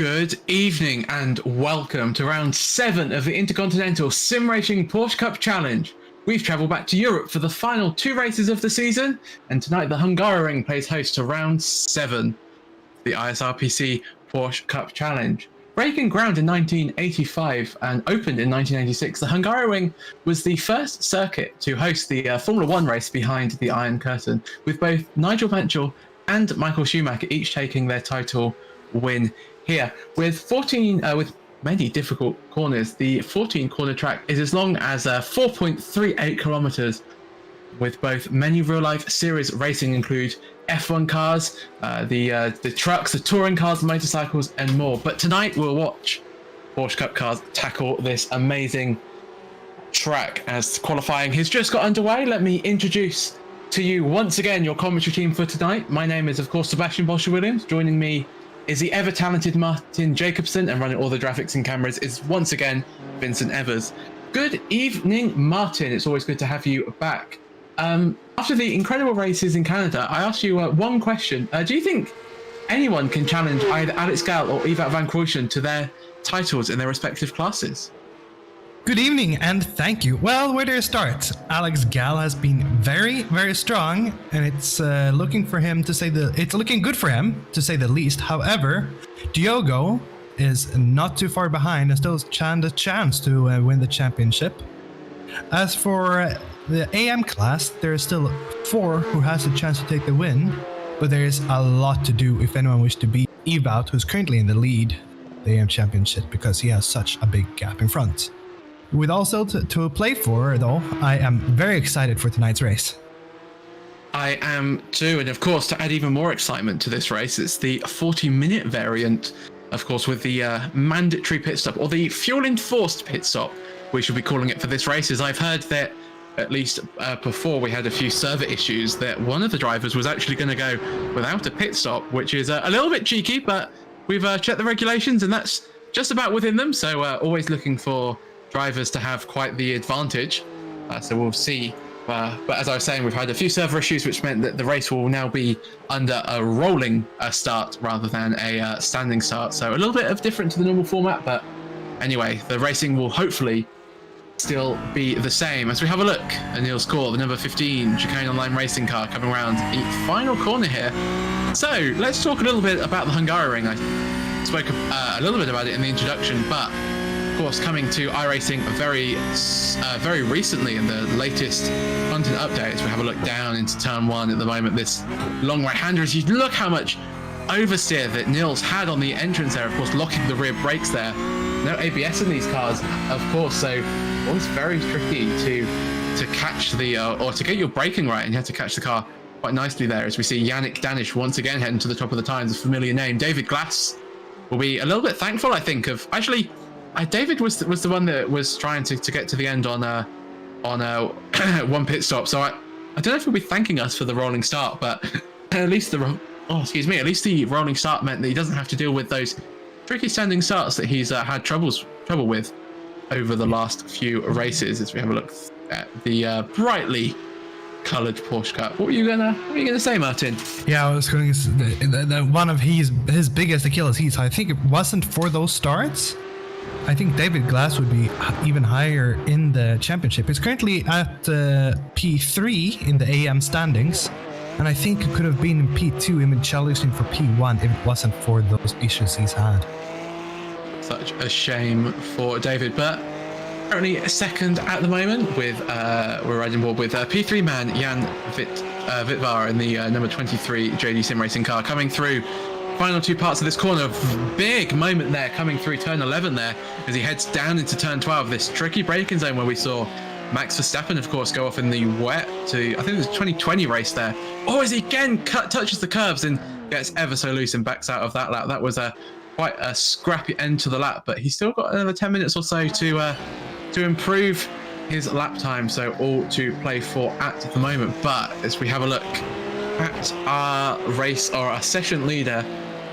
Good evening and welcome to round 7 of the Intercontinental Sim Racing Porsche Cup Challenge. We've travelled back to Europe for the final 2 races of the season, and tonight the Hungaroring plays host to round 7, the ISRPC Porsche Cup Challenge. Breaking ground in 1985 and opened in 1986, the Hungaroring was the first circuit to host the Formula 1 race behind the Iron Curtain, with both Nigel Mansell and Michael Schumacher each taking their title win here. With many difficult corners, the 14 corner track is as long as 4.38 kilometers, with both many real-life series racing include F1 cars, the trucks, the touring cars, motorcycles, and more. But tonight we'll watch Porsche Cup cars tackle this amazing track as qualifying has just got underway. Let me introduce to you once again your commentary team for tonight. My name is, of course, Sebastian Bolsher-Williams. Joining me is the ever-talented Martin Jacobson, and running all the graphics and cameras is once again Vincent Evers. Good evening, Martin. It's always good to have you back. After the incredible races in Canada, I asked you one question. Do you think anyone can challenge either Alex Gall or Ewout van Kruijsen to their titles in their respective classes? Good evening and thank you. Well, where do I start? Alex Gall has been very, very strong, and it's looking good for him to say the least. However, Diogo is not too far behind and still has a chance to win the championship. As for the AM class, there are still 4 who has a chance to take the win, but there is a lot to do if anyone wishes to beat Ewout, who's currently in the lead, the AM championship, because he has such a big gap in front. With also to play for, though, I am very excited for tonight's race. I am too, and of course, to add even more excitement to this race, it's the 40-minute variant, of course, with the mandatory pit stop, or the fuel-enforced pit stop, we should be calling it for this race, as I've heard that, at least before we had a few server issues, that one of the drivers was actually going to go without a pit stop, which is a little bit cheeky, but we've checked the regulations, and that's just about within them, so always looking for drivers to have quite the advantage, so we'll see. But as I was saying, we've had a few server issues, which meant that the race will now be under a rolling start rather than a standing start, so a little bit of different to the normal format. But anyway, the racing will hopefully still be the same. As we have a look at Neil's call, the number 15 Chicane Online racing car coming around the final corner here. So let's talk a little bit about the Hungaroring. I spoke a little bit about it in the introduction, but course, coming to iRacing very recently in the latest content updates. We have a look down into turn 1 at the moment. This long right-hander, as you look how much oversteer that Nils had on the entrance there, of course, locking the rear brakes there. No ABS in these cars, of course, so always very tricky to catch the or to get your braking right, and you have to catch the car quite nicely there. As we see Yannick Danish once again heading to the top of the times, a familiar name. David Glass will be a little bit thankful, I think, of actually. David was the one that was trying to get to the end on one pit stop. So I don't know if he'll be thanking us for the rolling start, but at least the rolling start meant that he doesn't have to deal with those tricky standing starts that he's had trouble with over the last few races. As we have a look at the brightly coloured Porsche Cup. What were you gonna say, Martin? Yeah, I was going to say that one of his biggest Achilles heels. I think it wasn't for those starts. I think David Glass would be even higher in the championship. He's currently at P3 in the AM standings, and I think it could have been in P2 and been challenging for P1 if it wasn't for those issues he's had. Such a shame for David, but currently second at the moment with we're riding board with P3 man Jan Vitvar in the number 23 JD Sim Racing car coming through. Final 2 parts of this corner, big moment there coming through turn 11 there as he heads down into turn 12, this tricky braking zone where we saw Max Verstappen, of course, go off in the wet to, I think it was 2020 race there. Oh, as he again touches the curves and gets ever so loose and backs out of that lap. That was quite a scrappy end to the lap, but he's still got another 10 minutes or so to improve his lap time, so all to play for at the moment. But as we have a look at our race, or our session leader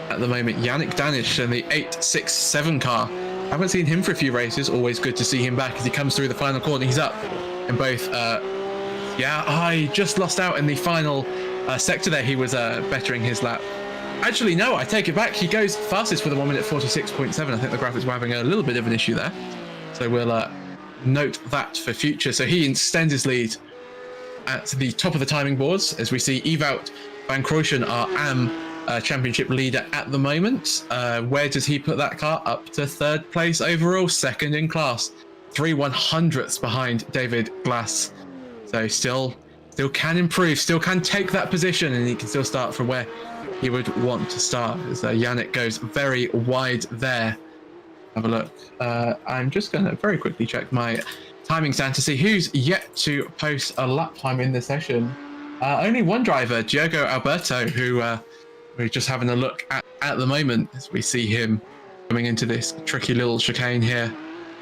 at the moment, Yannick Danish in the 867 car. I haven't seen him for a few races. Always good to see him back as he comes through the final corner. He's up in both. I just lost out in the final sector there. He was bettering his lap Actually, no, I take it back. He goes fastest with a 1 minute 46.7. I think the graphics were having a little bit of an issue there. So we'll note that for future. So he extends his lead at the top of the timing boards, as we see Ewout van Krooijen, our AM championship leader at the moment. Where does he put that car? Up to 3rd place overall, 2nd in class. 3/100ths behind David Glass. So still can improve, still can take that position, and he can still start from where he would want to start, as Yannick goes very wide there. Have a look. I'm just going to very quickly check my timing stand to see who's yet to post a lap time in the session. Only one driver, Diogo Alberto, who we're just having a look at the moment, as we see him coming into this tricky little chicane here.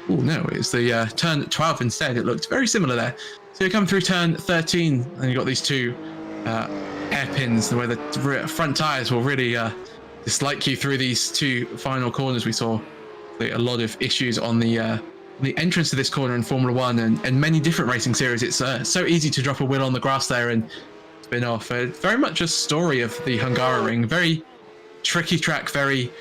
Oh no, it's the turn 12 instead. It looked very similar there. So you come through turn 13, and you've got these two hairpins where the front tires will really dislike you through these two final corners. We saw a lot of issues on the entrance to this corner in Formula One and many different racing series. It's so easy to drop a wheel on the grass there and spin off. Very much a story of the Hungaroring. Very tricky track, very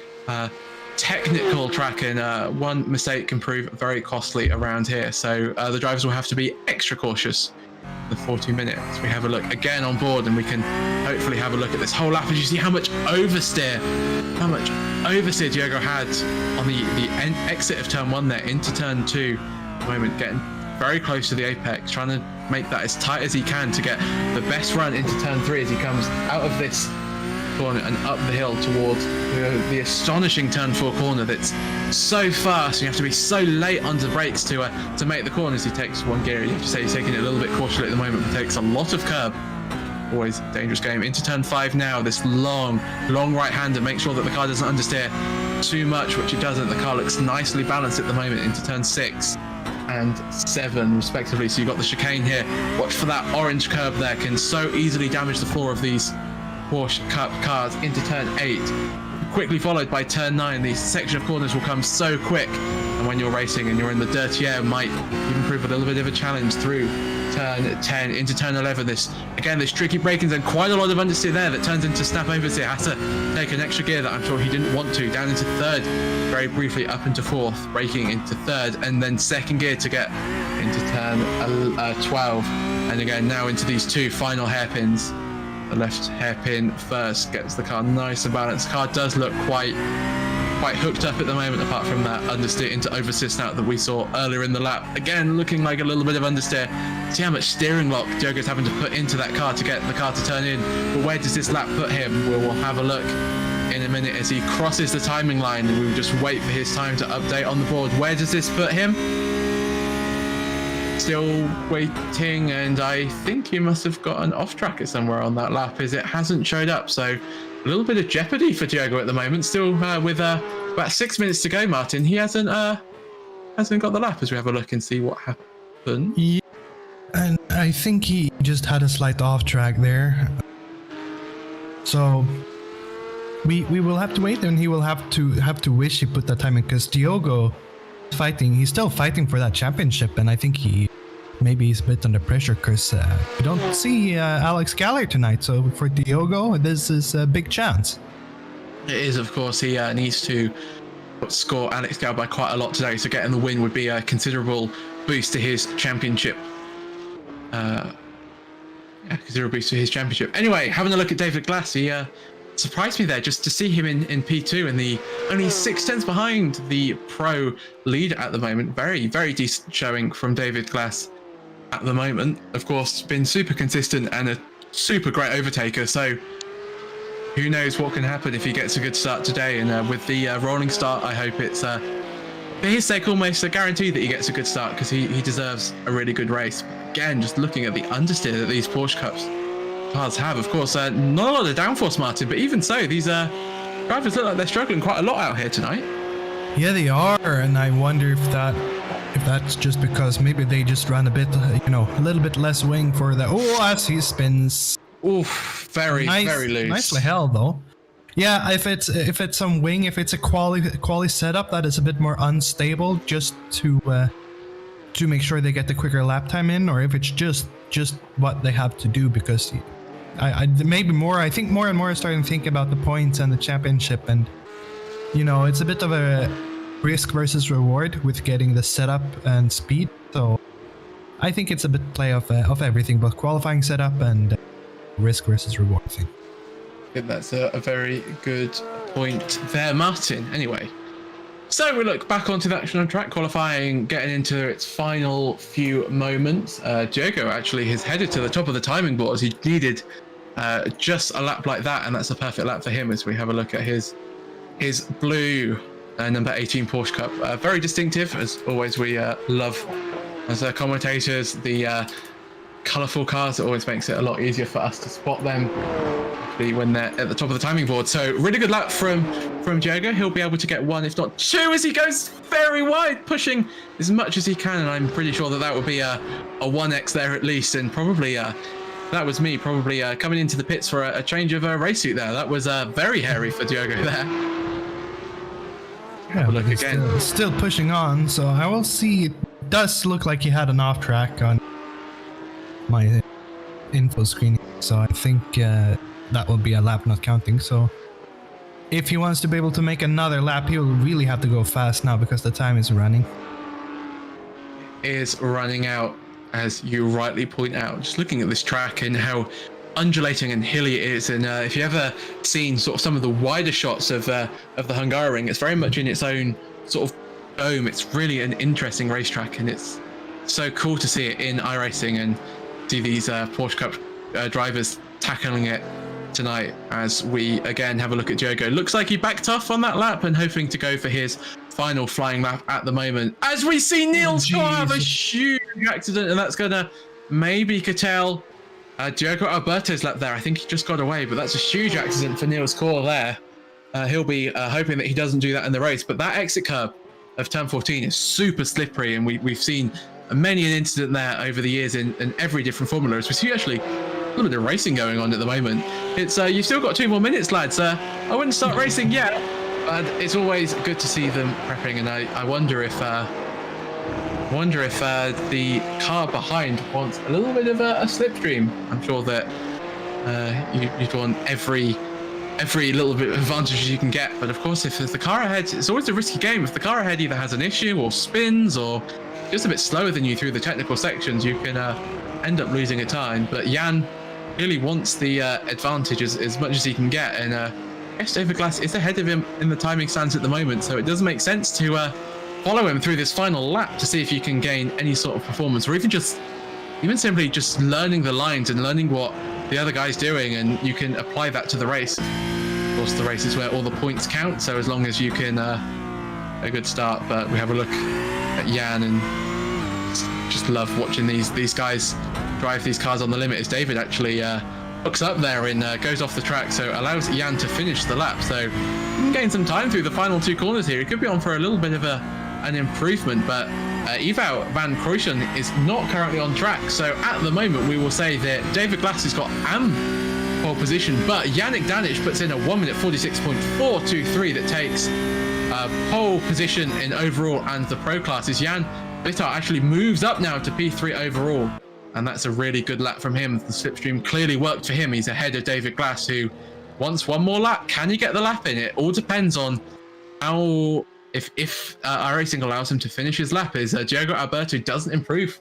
technical track, and one mistake can prove very costly around here. So the drivers will have to be extra cautious. The 40 minutes. We have a look again on board, and we can hopefully have a look at this whole lap as you see how much oversteer Diogo had on the exit of turn 1 there into turn 2. At the moment, getting very close to the apex, trying to make that as tight as he can to get the best run into turn 3 as he comes out of this corner and up the hill towards the astonishing turn 4 corner that's so fast. You have to be so late onto brakes to make the corner as he takes one gear. You have to say he's taking it a little bit cautiously at the moment, but takes a lot of curb. Always a dangerous game. Into turn 5 now, this long right-hander. Make sure that the car doesn't understeer too much, which it doesn't. The car looks nicely balanced at the moment into turn 6 and 7 respectively. So you've got the chicane here. Watch for that orange curb there, can so easily damage the floor of these Porsche Cup cars into turn 8, quickly followed by turn 9. These section of corners will come so quick, and when you're racing and you're in the dirty air, might even prove a little bit of a challenge through turn 10 into turn 11. This tricky braking and quite a lot of understeer there that turns into snap oversteer. Has to take an extra gear that I'm sure he didn't want to, down into 3rd, very briefly up into 4th, braking into 3rd, and then 2nd gear to get into turn 12, and again now into these two final hairpins. The left hairpin first gets the car nice and balanced. The car does look quite hooked up at the moment, apart from that understeer into oversteer snout that we saw earlier in the lap. Again, looking like a little bit of understeer. See how much steering lock Diogo's having to put into that car to get the car to turn in. But where does this lap put him? We'll have a look in a minute as he crosses the timing line, and we will just wait for his time to update on the board. Where does this put him? Still waiting, and I think he must have got an off tracker somewhere on that lap, as it hasn't showed up. So a little bit of jeopardy for Diogo at the moment. Still with about 6 minutes to go, Martin. He hasn't got the lap, as we have a look and see what happened. Yeah, and I think he just had a slight off track there. So we will have to wait, and he will have to wish he put that time in, because Diogo he's still fighting for that championship, and I think maybe he's a bit under pressure, because we don't see Alex Galler tonight. So for Diogo, this is a big chance. It is, of course. He needs to score Alex Galler by quite a lot today, so getting the win would be a considerable boost to his championship. Considerable boost to his championship. Anyway, having a look at David Glass, he surprised me there just to see him in P2, and the only 6/10 behind the pro lead at the moment. Very, very decent showing from David Glass at the moment. Of course, been super consistent and a super great overtaker. So who knows what can happen if he gets a good start today. And with the rolling start, I hope it's for his sake almost a guarantee that he gets a good start, because he deserves a really good race. Again, just looking at the understeer that these Porsche Cups cars have, of course, not a lot of downforce, Martin, but even so, these drivers look like they're struggling quite a lot out here tonight. Yeah, they are, and I wonder if that's just because maybe they just ran a bit, a little bit less wing for the. Oh, as he spins. Oof, very loose. Nicely held though. Yeah, if it's some wing, if it's a quali setup that is a bit more unstable, just to make sure they get the quicker lap time in, or if it's just what they have to do, because I maybe more. I think more and more starting to think about the points and the championship, and it's a bit of a risk versus reward with getting the setup and speed. So I think it's a bit play of everything, both qualifying setup and risk versus reward thing. I think that's a very good point there, Martin. Anyway, so we look back onto the action on track, qualifying, getting into its final few moments. Diogo actually has headed to the top of the timing board as he needed just a lap like that, and that's a perfect lap for him as we have a look at his blue number 18 Porsche Cup. Very distinctive, as always. We love, as commentators, the colourful cars. It always makes it a lot easier for us to spot them when they're at the top of the timing board. So really good lap from Diogo. He'll be able to get one, if not two, as he goes very wide, pushing as much as he can, and I'm pretty sure that would be a 1x there at least, and probably that was me probably coming into the pits for a change of race suit there. That was very hairy for Diogo there. Yeah, look again. Still pushing on, so I will see. It does look like he had an off track on my info screen, so I think that will be a lap not counting. So if he wants to be able to make another lap, he will really have to go fast now because the time is running. Is running out, as you rightly point out. Just looking at this track and how undulating and hilly it is, and if you've ever seen sort of some of the wider shots of the Hungaroring, it's very much in its own sort of dome. It's really an interesting racetrack, and it's so cool to see it in iRacing and see these Porsche Cup drivers tackling it tonight. As we again have a look at Diogo, looks like he backed off on that lap and hoping to go for his final flying lap at the moment, as we see Niels have a huge accident, and that's gonna maybe curtail Diogo Alberto's lap there. I think he just got away, but that's a huge accident for Niels Core there. He'll be hoping that he doesn't do that in the race, but that exit curb of turn 14 is super slippery, and we've seen many an incident there over the years in every different formula. As we see actually a little bit of racing going on at the moment. It's you've still got 2 more minutes, lads. I wouldn't start racing yet, but it's always good to see them prepping, and I wonder if the car behind wants a little bit of a slipstream. I'm sure that you'd want every little bit of advantage you can get, but of course if there's the car ahead, it's always a risky game. If the car ahead either has an issue or spins or just a bit slower than you through the technical sections, you can end up losing a time. But Jan really wants the advantage as much as he can get, and I guess David Glass is ahead of him in the timing stands at the moment, so it does make sense to follow him through this final lap to see if you can gain any sort of performance, or even simply just learning the lines and learning what the other guy's doing, and you can apply that to the race. Of course, the race is where all the points count, so as long as you can a good start. But we have a look at Jan and just love watching these guys drive these cars on the limit, as David actually hooks up there and goes off the track, so allows Jan to finish the lap. So you can gain some time through the final 2 corners here. He could be on for a little bit of an improvement, but Ewout van Kruijsen is not currently on track, so at the moment we will say that David Glass has got pole position, but Yannick Danic puts in a 1 minute 46.423 that takes pole position in overall and the pro classes. Jan Bitter actually moves up now to P3 overall, and that's a really good lap from him. The slipstream clearly worked for him. He's ahead of David Glass, who wants one more lap. Can he get the lap in? It all depends on how if iRacing allows him to finish his lap. Is Diogo Alberto doesn't improve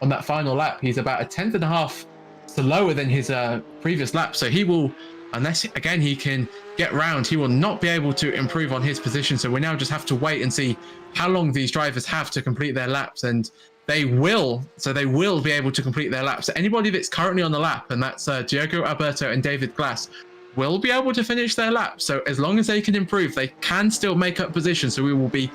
on that final lap. He's about a 10th and a half slower than his previous lap, so he will, unless again he can get round, he will not be able to improve on his position. So we now just have to wait and see how long these drivers have to complete their laps, and they will be able to complete their laps. So anybody that's currently on the lap, and that's Diogo Alberto and David Glass, will be able to finish their lap. So as long as they can improve, they can still make up position. So we will be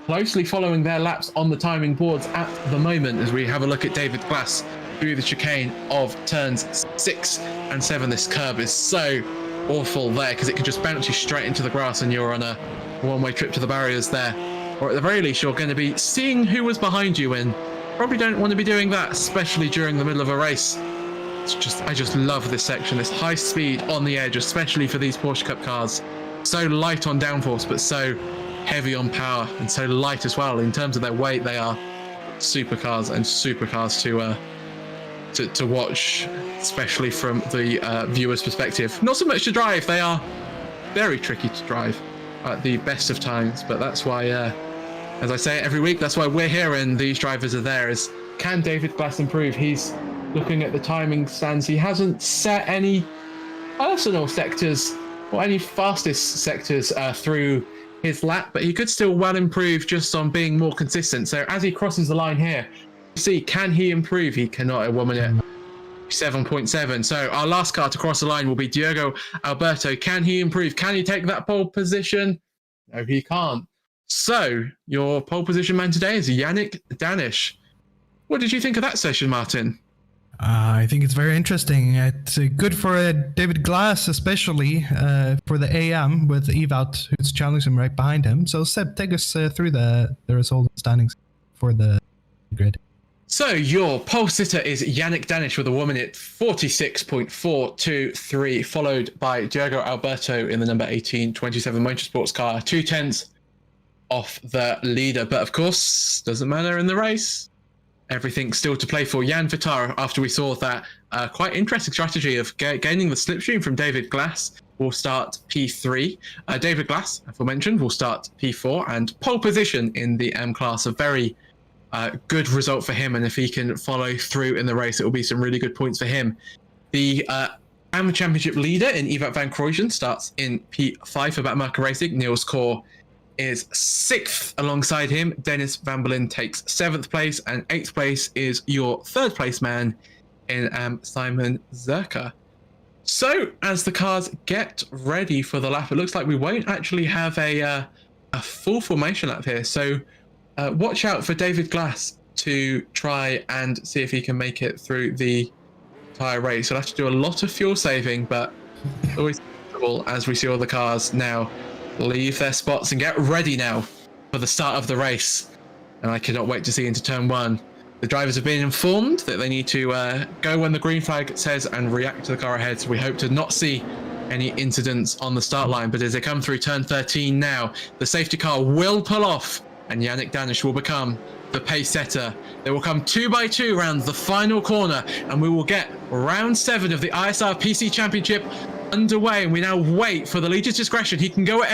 closely following their laps on the timing boards at the moment as we have a look at David Glass through the chicane of turns 6 and 7. This curb is so awful there because it can just bounce you straight into the grass and you're on a one-way trip to the barriers there. Or at the very least, you're going to be seeing who was behind you, and probably don't want to be doing that, especially during the middle of a race. I just love this section, this high speed on the edge, especially for these Porsche Cup cars. So light on downforce, but so heavy on power, and so light as well in terms of their weight. They are supercars, and supercars to watch, especially from the viewer's perspective. Not so much to drive. They are very tricky to drive at the best of times, but that's why, as I say every week, that's why we're here and these drivers are there. Is can David Glass improve? He's looking at the timing stands. He hasn't set any personal sectors or any fastest sectors through his lap, but he could still well improve just on being more consistent. So as he crosses the line here, see, can he improve? He cannot at 1 minute 7.7. So our last car to cross the line will be Diogo Alberto. Can he improve? Can he take that pole position? No, he can't. So your pole position man today is Yannick Danish. What did you think of that session, Martin? I think it's very interesting. It's good for David Glass, especially for the AM with Evout, who's challenging him right behind him. So Seb, take us through the result standings for the grid. So your pole sitter is Yannick Danish with a 1 minute 46.423, followed by Diogo Alberto in the number 1827 Motorsports car, 2/10 off the leader. But of course, doesn't matter in the race. Everything's still to play for. Jan Vitar, after we saw that quite interesting strategy of gaining the slipstream from David Glass, will start P3. David Glass, aforementioned, will start P4, and pole position in the M class, a very good result for him. And if he can follow through in the race, it will be some really good points for him. The AM Championship leader in Ewout van Krooijen starts in P5 for Batmarker Racing. Niels Kohr is 6th alongside him. Dennis Van Berlin takes 7th place, and 8th place is your 3rd place man in Simon Zerka. So as the cars get ready for the lap, it looks like we won't actually have a full formation lap here. So watch out for David Glass to try and see if he can make it through the entire race. He'll have to do a lot of fuel saving, but always possible as we see all the cars now leave their spots and get ready now for the start of the race. And I cannot wait to see into turn 1. The drivers have been informed that they need to go when the green flag says and react to the car ahead. So we hope to not see any incidents on the start line. But as they come through turn 13 now, the safety car will pull off and Yannick Danish will become the pace setter. They will come 2 by 2 round the final corner, and we will get round 7 of the ISRPC Championship underway. And we now wait for the leader's discretion. He can go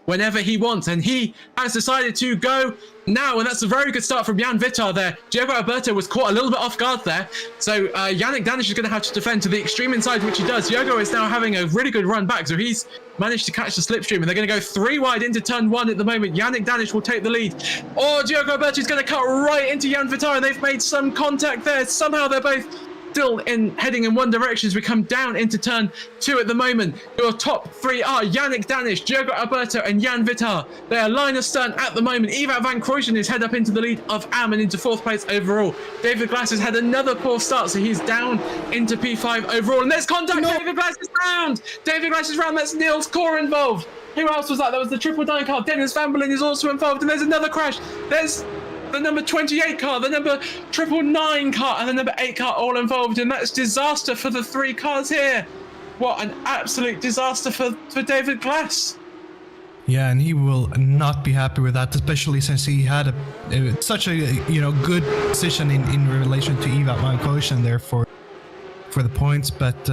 whenever he wants, and he has decided to go now, and that's a very good start from Jan Vitar there. Diogo Alberto was caught a little bit off guard there, so Yannick Danish is going to have to defend to the extreme inside, which he does. Diogo is now having a really good run back, so he's managed to catch the slipstream, and they're going to go 3 wide into turn 1 at the moment. Yannick Danish will take the lead. Oh, Diogo Alberto is going to cut right into Jan Vitar, and they've made some contact there. Somehow they're both still heading in one direction as we come down into turn 2 at the moment. Your top 3 are Yannick Danish, Diogo Alberto, and Jan Vitar. They are line astern at the moment. Ewout van Krooijen is head up into the lead of Am and into 4th place overall. David Glass has had another poor start, so he's down into P5 overall. And there's contact. No. David Glass is round. David Glass is round. That's Niels Kohr involved. Who else was that? That was the Triple 9 car. Dennis Van Berlin is also involved. And there's another crash. There's the number 28 car, the number 999 car, and the number 8 car all involved, and that's disaster for the 3 cars here. What an absolute disaster for David Glass. Yeah, and he will not be happy with that, especially since he had such a good position in relation to Ewout van Krooijen there for the points. But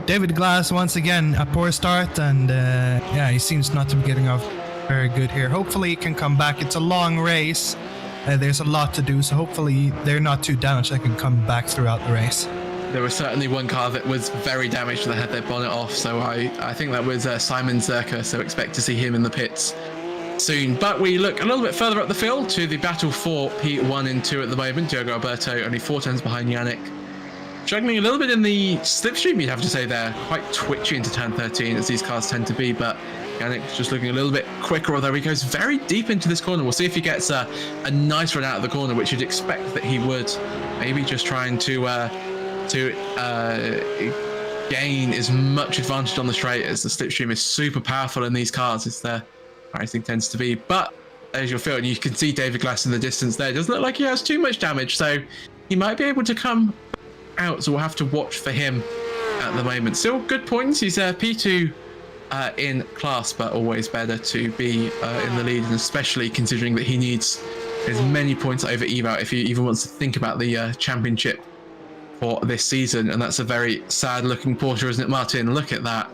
David Glass once again a poor start, and he seems not to be getting off very good here. Hopefully he can come back. It's a long race. There's a lot to do, so hopefully they're not too damaged. They can come back throughout the race. There was certainly one car that was very damaged that had their bonnet off, so I think that was Simon Zerka, so expect to see him in the pits soon. But we look a little bit further up the field to the battle for P1 and 2 at the moment. Diogo Alberto only 4 turns behind Yannick. Struggling a little bit in the slipstream, you'd have to say there. Quite twitchy into turn 13, as these cars tend to be, but Yannick's just looking a little bit quicker, although he goes very deep into this corner. We'll see if he gets a nice run out of the corner, which you'd expect that he would. Maybe just trying to gain as much advantage on the straight, as the slipstream is super powerful in these cars, as their racing tends to be. But as you'll feel, and you can see David Glass in the distance there, it doesn't look like he has too much damage, so he might be able to come out, so we'll have to watch for him at the moment. Still good points. He's P2 in class, but always better to be in the lead, and especially considering that he needs as many points over Ewout if he even wants to think about the championship for this season, and that's a very sad looking Porsche, isn't it, Martin? Look at that.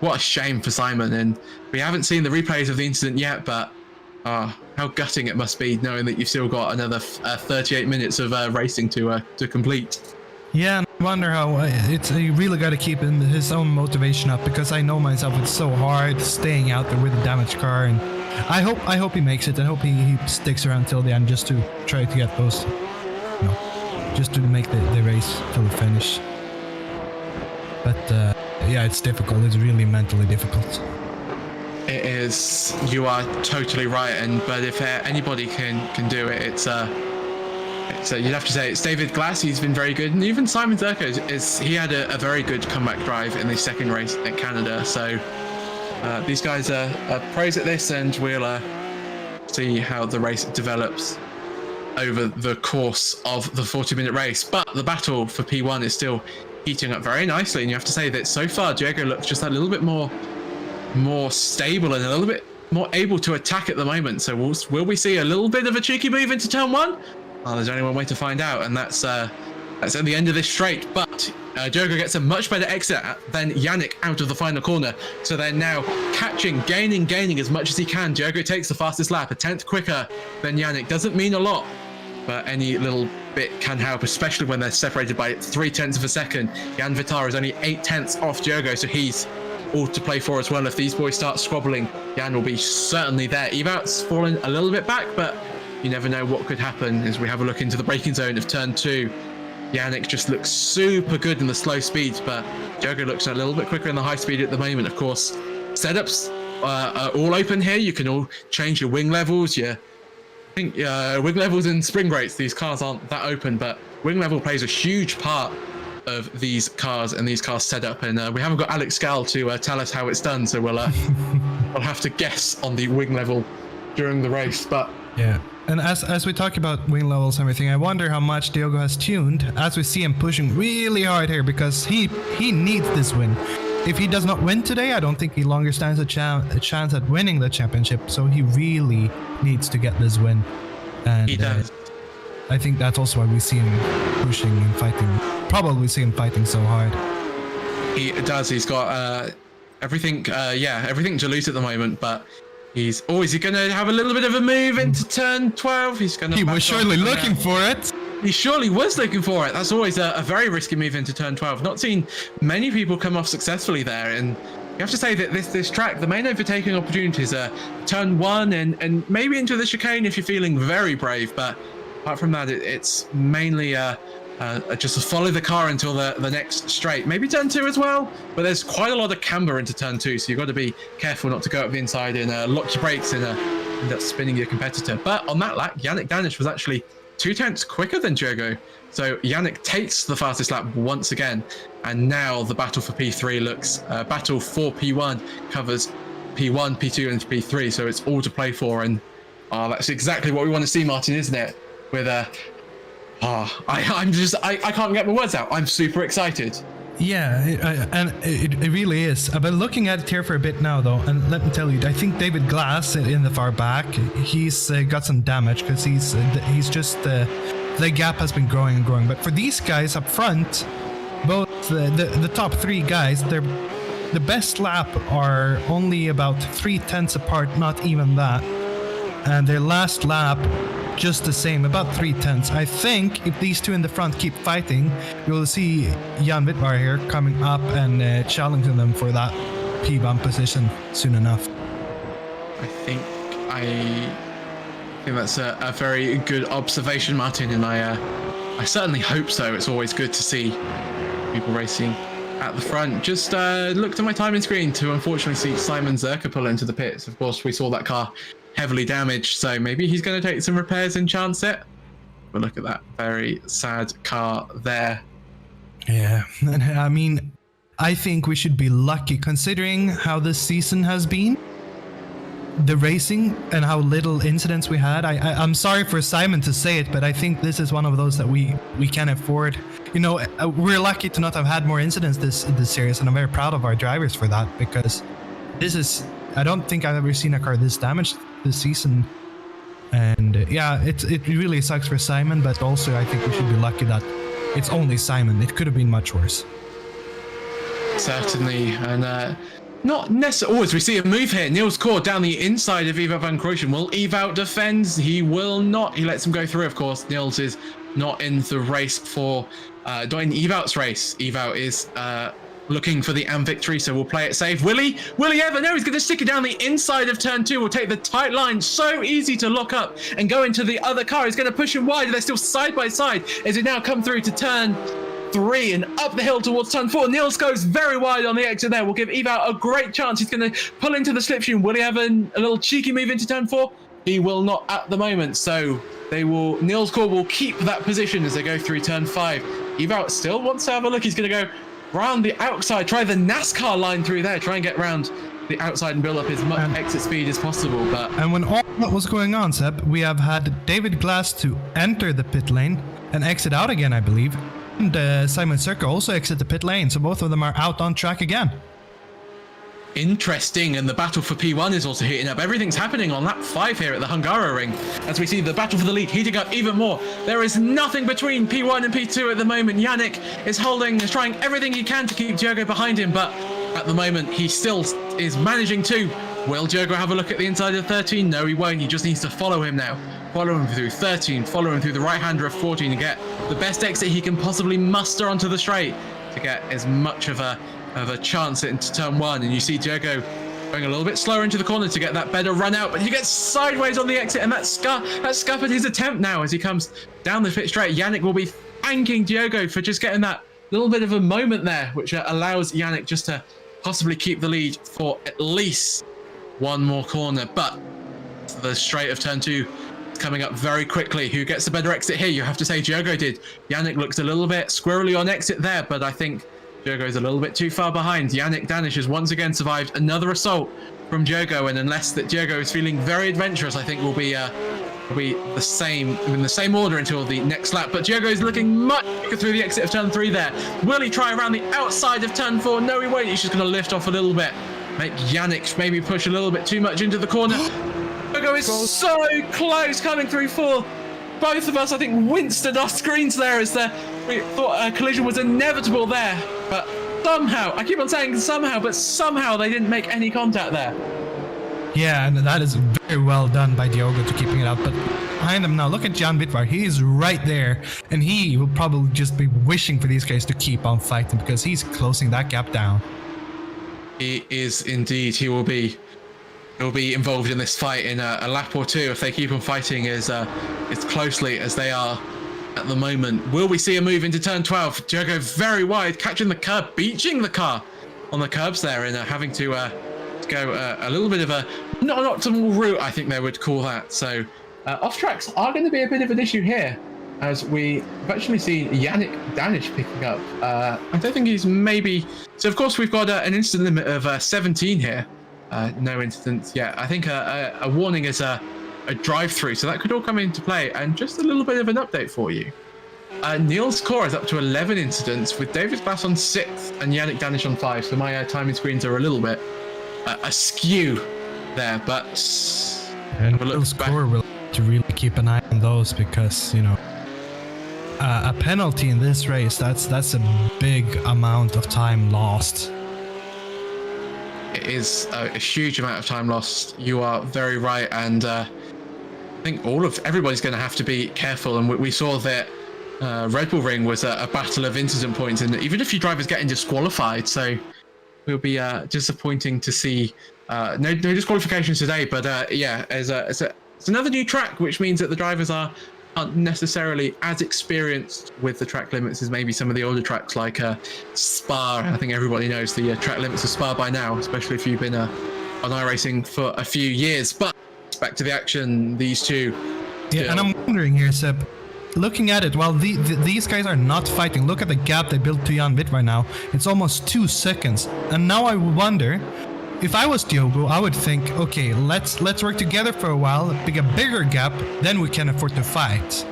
What a shame for Simon, and we haven't seen the replays of the incident yet, but how gutting it must be knowing that you've still got another 38 minutes of racing to complete. Yeah, I wonder how you really got to keep his own motivation up, because I know myself, it's so hard staying out there with a damaged car, and I hope he makes it. I hope he sticks around till the end just to try to get those, just to make the race till the finish. But yeah, it's difficult. It's really mentally difficult. It is. You are totally right. But if anybody can do it, it's you'd have to say it's David Glass. He's been very good, and even Simon Zerko he had a very good comeback drive in the second race at Canada. So these guys are pros at this, and we'll see how the race develops over the course of the 40-minute race. But the battle for P1 is still heating up very nicely, and you have to say that so far Diego looks just a little bit more stable and a little bit more able to attack at the moment. So will we see a little bit of a cheeky move into turn one? Well, there's only one way to find out, and that's at the end of this straight. But Diego gets a much better exit than Yannick out of the final corner. So they're now gaining as much as he can. Diego takes the fastest lap, a 10th quicker than Yannick. Doesn't mean a lot, but any little bit can help, especially when they're separated by 0.3 of a second. Jan Vitar is only 0.8 off Diego, so he's all to play for as well. If these boys start squabbling, Jan will be certainly there. Evout's fallen a little bit back, but you never know what could happen as we have a look into the braking zone of turn 2. Yannick just looks super good in the slow speeds, but Diego looks a little bit quicker in the high speed at the moment. Of course, setups are all open here. You can all change your wing levels, wing levels and spring rates. These cars aren't that open, but wing level plays a huge part of these cars and these cars setup. And we haven't got Alex Gall to tell us how it's done, so we'll have to guess on the wing level during the race. But yeah, and as we talk about wing levels and everything, I wonder how much Diogo has tuned as we see him pushing really hard here, because he needs this win. If he does not win today, I don't think he longer stands a chance at winning the championship. So he really needs to get this win. And he does. I think that's also why we see him pushing and fighting. Probably see him fighting so hard. He does. He's got everything. Everything to lose at the moment, but is he going to have a little bit of a move into turn 12? He's going to. He was surely looking for it. He surely was looking for it. That's always a very risky move into turn 12. Not seen many people come off successfully there, and you have to say that this track, the main overtaking opportunities are turn 1 and maybe into the chicane if you're feeling very brave. But apart from that, it's mainly just to follow the car until the next straight. Maybe turn 2 as well, but there's quite a lot of camber into turn 2, so you've got to be careful not to go up the inside and lock your brakes and end up spinning your competitor. But on that lap, Yannick Danish was actually 0.2 quicker than Diego. So Yannick takes the fastest lap once again. And now the battle for P3 looks, battle for P1 covers P1, P2 and P3. So it's all to play for. And that's exactly what we want to see, Martin, isn't it? With I can't get my words out. I'm super excited. Yeah, it really is. But looking at it here for a bit now, though, and let me tell you, I think David Glass in the far back, he's got some damage because he's just the gap has been growing and growing. But for these guys up front, both the top 3 guys, the best lap are only about 0.3 apart, not even that, and their last lap just the same, about 0.3. I think if these two in the front keep fighting, you'll see Jan Wittmar here coming up and challenging them for that P1 position soon enough. I think that's a very good observation, Martin, and I certainly hope so. It's always good to see people racing at the front. Just looked at my timing screen to unfortunately see Simon Zerka pull into the pits. Of course, we saw that car heavily damaged, so maybe he's going to take some repairs and chance it. But look at that very sad car there. Yeah, I mean, I think we should be lucky considering how this season has been, the racing and how little incidents we had. I'm sorry for Simon to say it, but I think this is one of those that we can afford. You know, we're lucky to not have had more incidents this series, and I'm very proud of our drivers for that, because this is, I don't think I've ever seen a car this damaged this season. And yeah, it really sucks for Simon, but also I think we should be lucky that it's only Simon. It could have been much worse. Certainly, and not necessarily. Oh, as we see a move here, Niels Kor down the inside of Ewout van Krooijen. Will Ewout defend? He will not. He lets him go through, of course. Niels is not in the race for, not in Ewout's race. Ewout is looking for the AM victory, so we'll play it safe. Will he ever? No, he's going to stick it down the inside of turn 2. We'll take the tight line. So easy to lock up and go into the other car. He's going to push him wide. They're still side by side as he now come through to turn 3 and up the hill towards turn 4. Niels goes very wide on the exit there. We'll give Ewout a great chance. He's going to pull into the slipstream. Will he have a little cheeky move into turn 4? He will not at the moment. So Niels Kor will keep that position as they go through turn 5. Ewout still wants to have a look. He's going to go round the outside, try the NASCAR line through there, try and get round the outside and build up as much exit speed as possible. And when all that was going on, Seb, we have had David Glass to enter the pit lane and exit out again, I believe. And Simon Circa also exit the pit lane, so both of them are out on track again. Interesting, and the battle for P1 is also heating up. Everything's happening on lap 5 here at the Hungaroring, as we see the battle for the lead heating up even more. There is nothing between P1 and P2 at the moment. Yannick is trying everything he can to keep Diogo behind him, but at the moment he still is managing to. Will Diogo have a look at the inside of 13? No, he won't. He just needs to follow him now. Follow him through 13, follow him through the right-hander of 14 and get the best exit he can possibly muster onto the straight to get as much of a chance into turn 1. And you see Diogo going a little bit slower into the corner to get that better run out, but he gets sideways on the exit, and that scuppered his attempt now as he comes down the pit straight. Yannick will be thanking Diogo for just getting that little bit of a moment there, which allows Yannick just to possibly keep the lead for at least one more corner. But the straight of turn 2 is coming up very quickly. Who gets the better exit here? You have to say Diogo did. Yannick looks a little bit squirrely on exit there, but I think Diogo's a little bit too far behind. Yannick Danish has once again survived another assault from Diogo, and unless that Diogo is feeling very adventurous, I think we'll be the same in the same order until the next lap. But Diogo is looking much quicker through the exit of turn 3 there. Will he try around the outside of turn 4? No, he won't. He's just going to lift off a little bit, make Yannick maybe push a little bit too much into the corner. Diogo is so close coming through 4. Both of us, I think, winced at our screens there as we thought a collision was inevitable there. But somehow, I keep on saying somehow, but somehow they didn't make any contact there. Yeah, and that is very well done by Diogo to keeping it up. But behind him now, look at Jan Bitvar. He is right there, and he will probably just be wishing for these guys to keep on fighting because he's closing that gap down. He is indeed. He'll be involved in this fight in a lap or 2 if they keep on fighting as closely as they are at the moment. Will we see a move into turn 12? Diogo very wide, catching the curb, beaching the car on the curbs there, and having to go a little bit of a not an optimal route, I think they would call that. So off tracks are going to be a bit of an issue here, as we've actually seen Yannick Danish picking up. I don't think he's maybe. So of course we've got an incident limit of 17 here. No incidents yet. I think a warning is a drive-through, so that could all come into play. And just a little bit of an update for you. Niels Kor is up to 11 incidents, with David Glass on 6th and Yannick Danish on 5. So my timing screens are a little bit askew there, but and Niels Kor will have to really keep an eye on those because, you know, a penalty in this race, that's a big amount of time lost. It is a huge amount of time lost. You are very right, and I think everybody's going to have to be careful. And we saw that Red Bull Ring was a battle of incident points, and even a few drivers getting disqualified. So it'll be disappointing to see no disqualifications today. But yeah, it's another new track, which means that the drivers aren't necessarily as experienced with the track limits as maybe some of the older tracks like Spa. I think everybody knows the track limits of Spa by now, especially if you've been on iRacing for a few years. But back to the action, these two. Yeah, and I'm wondering here, Seb, looking at it, while these guys are not fighting, look at the gap they built to Jan Witt right now. It's almost 2 seconds. And now I wonder, if I was Diogo, I would think, okay, let's work together for a while, pick a bigger gap, then we can afford to fight.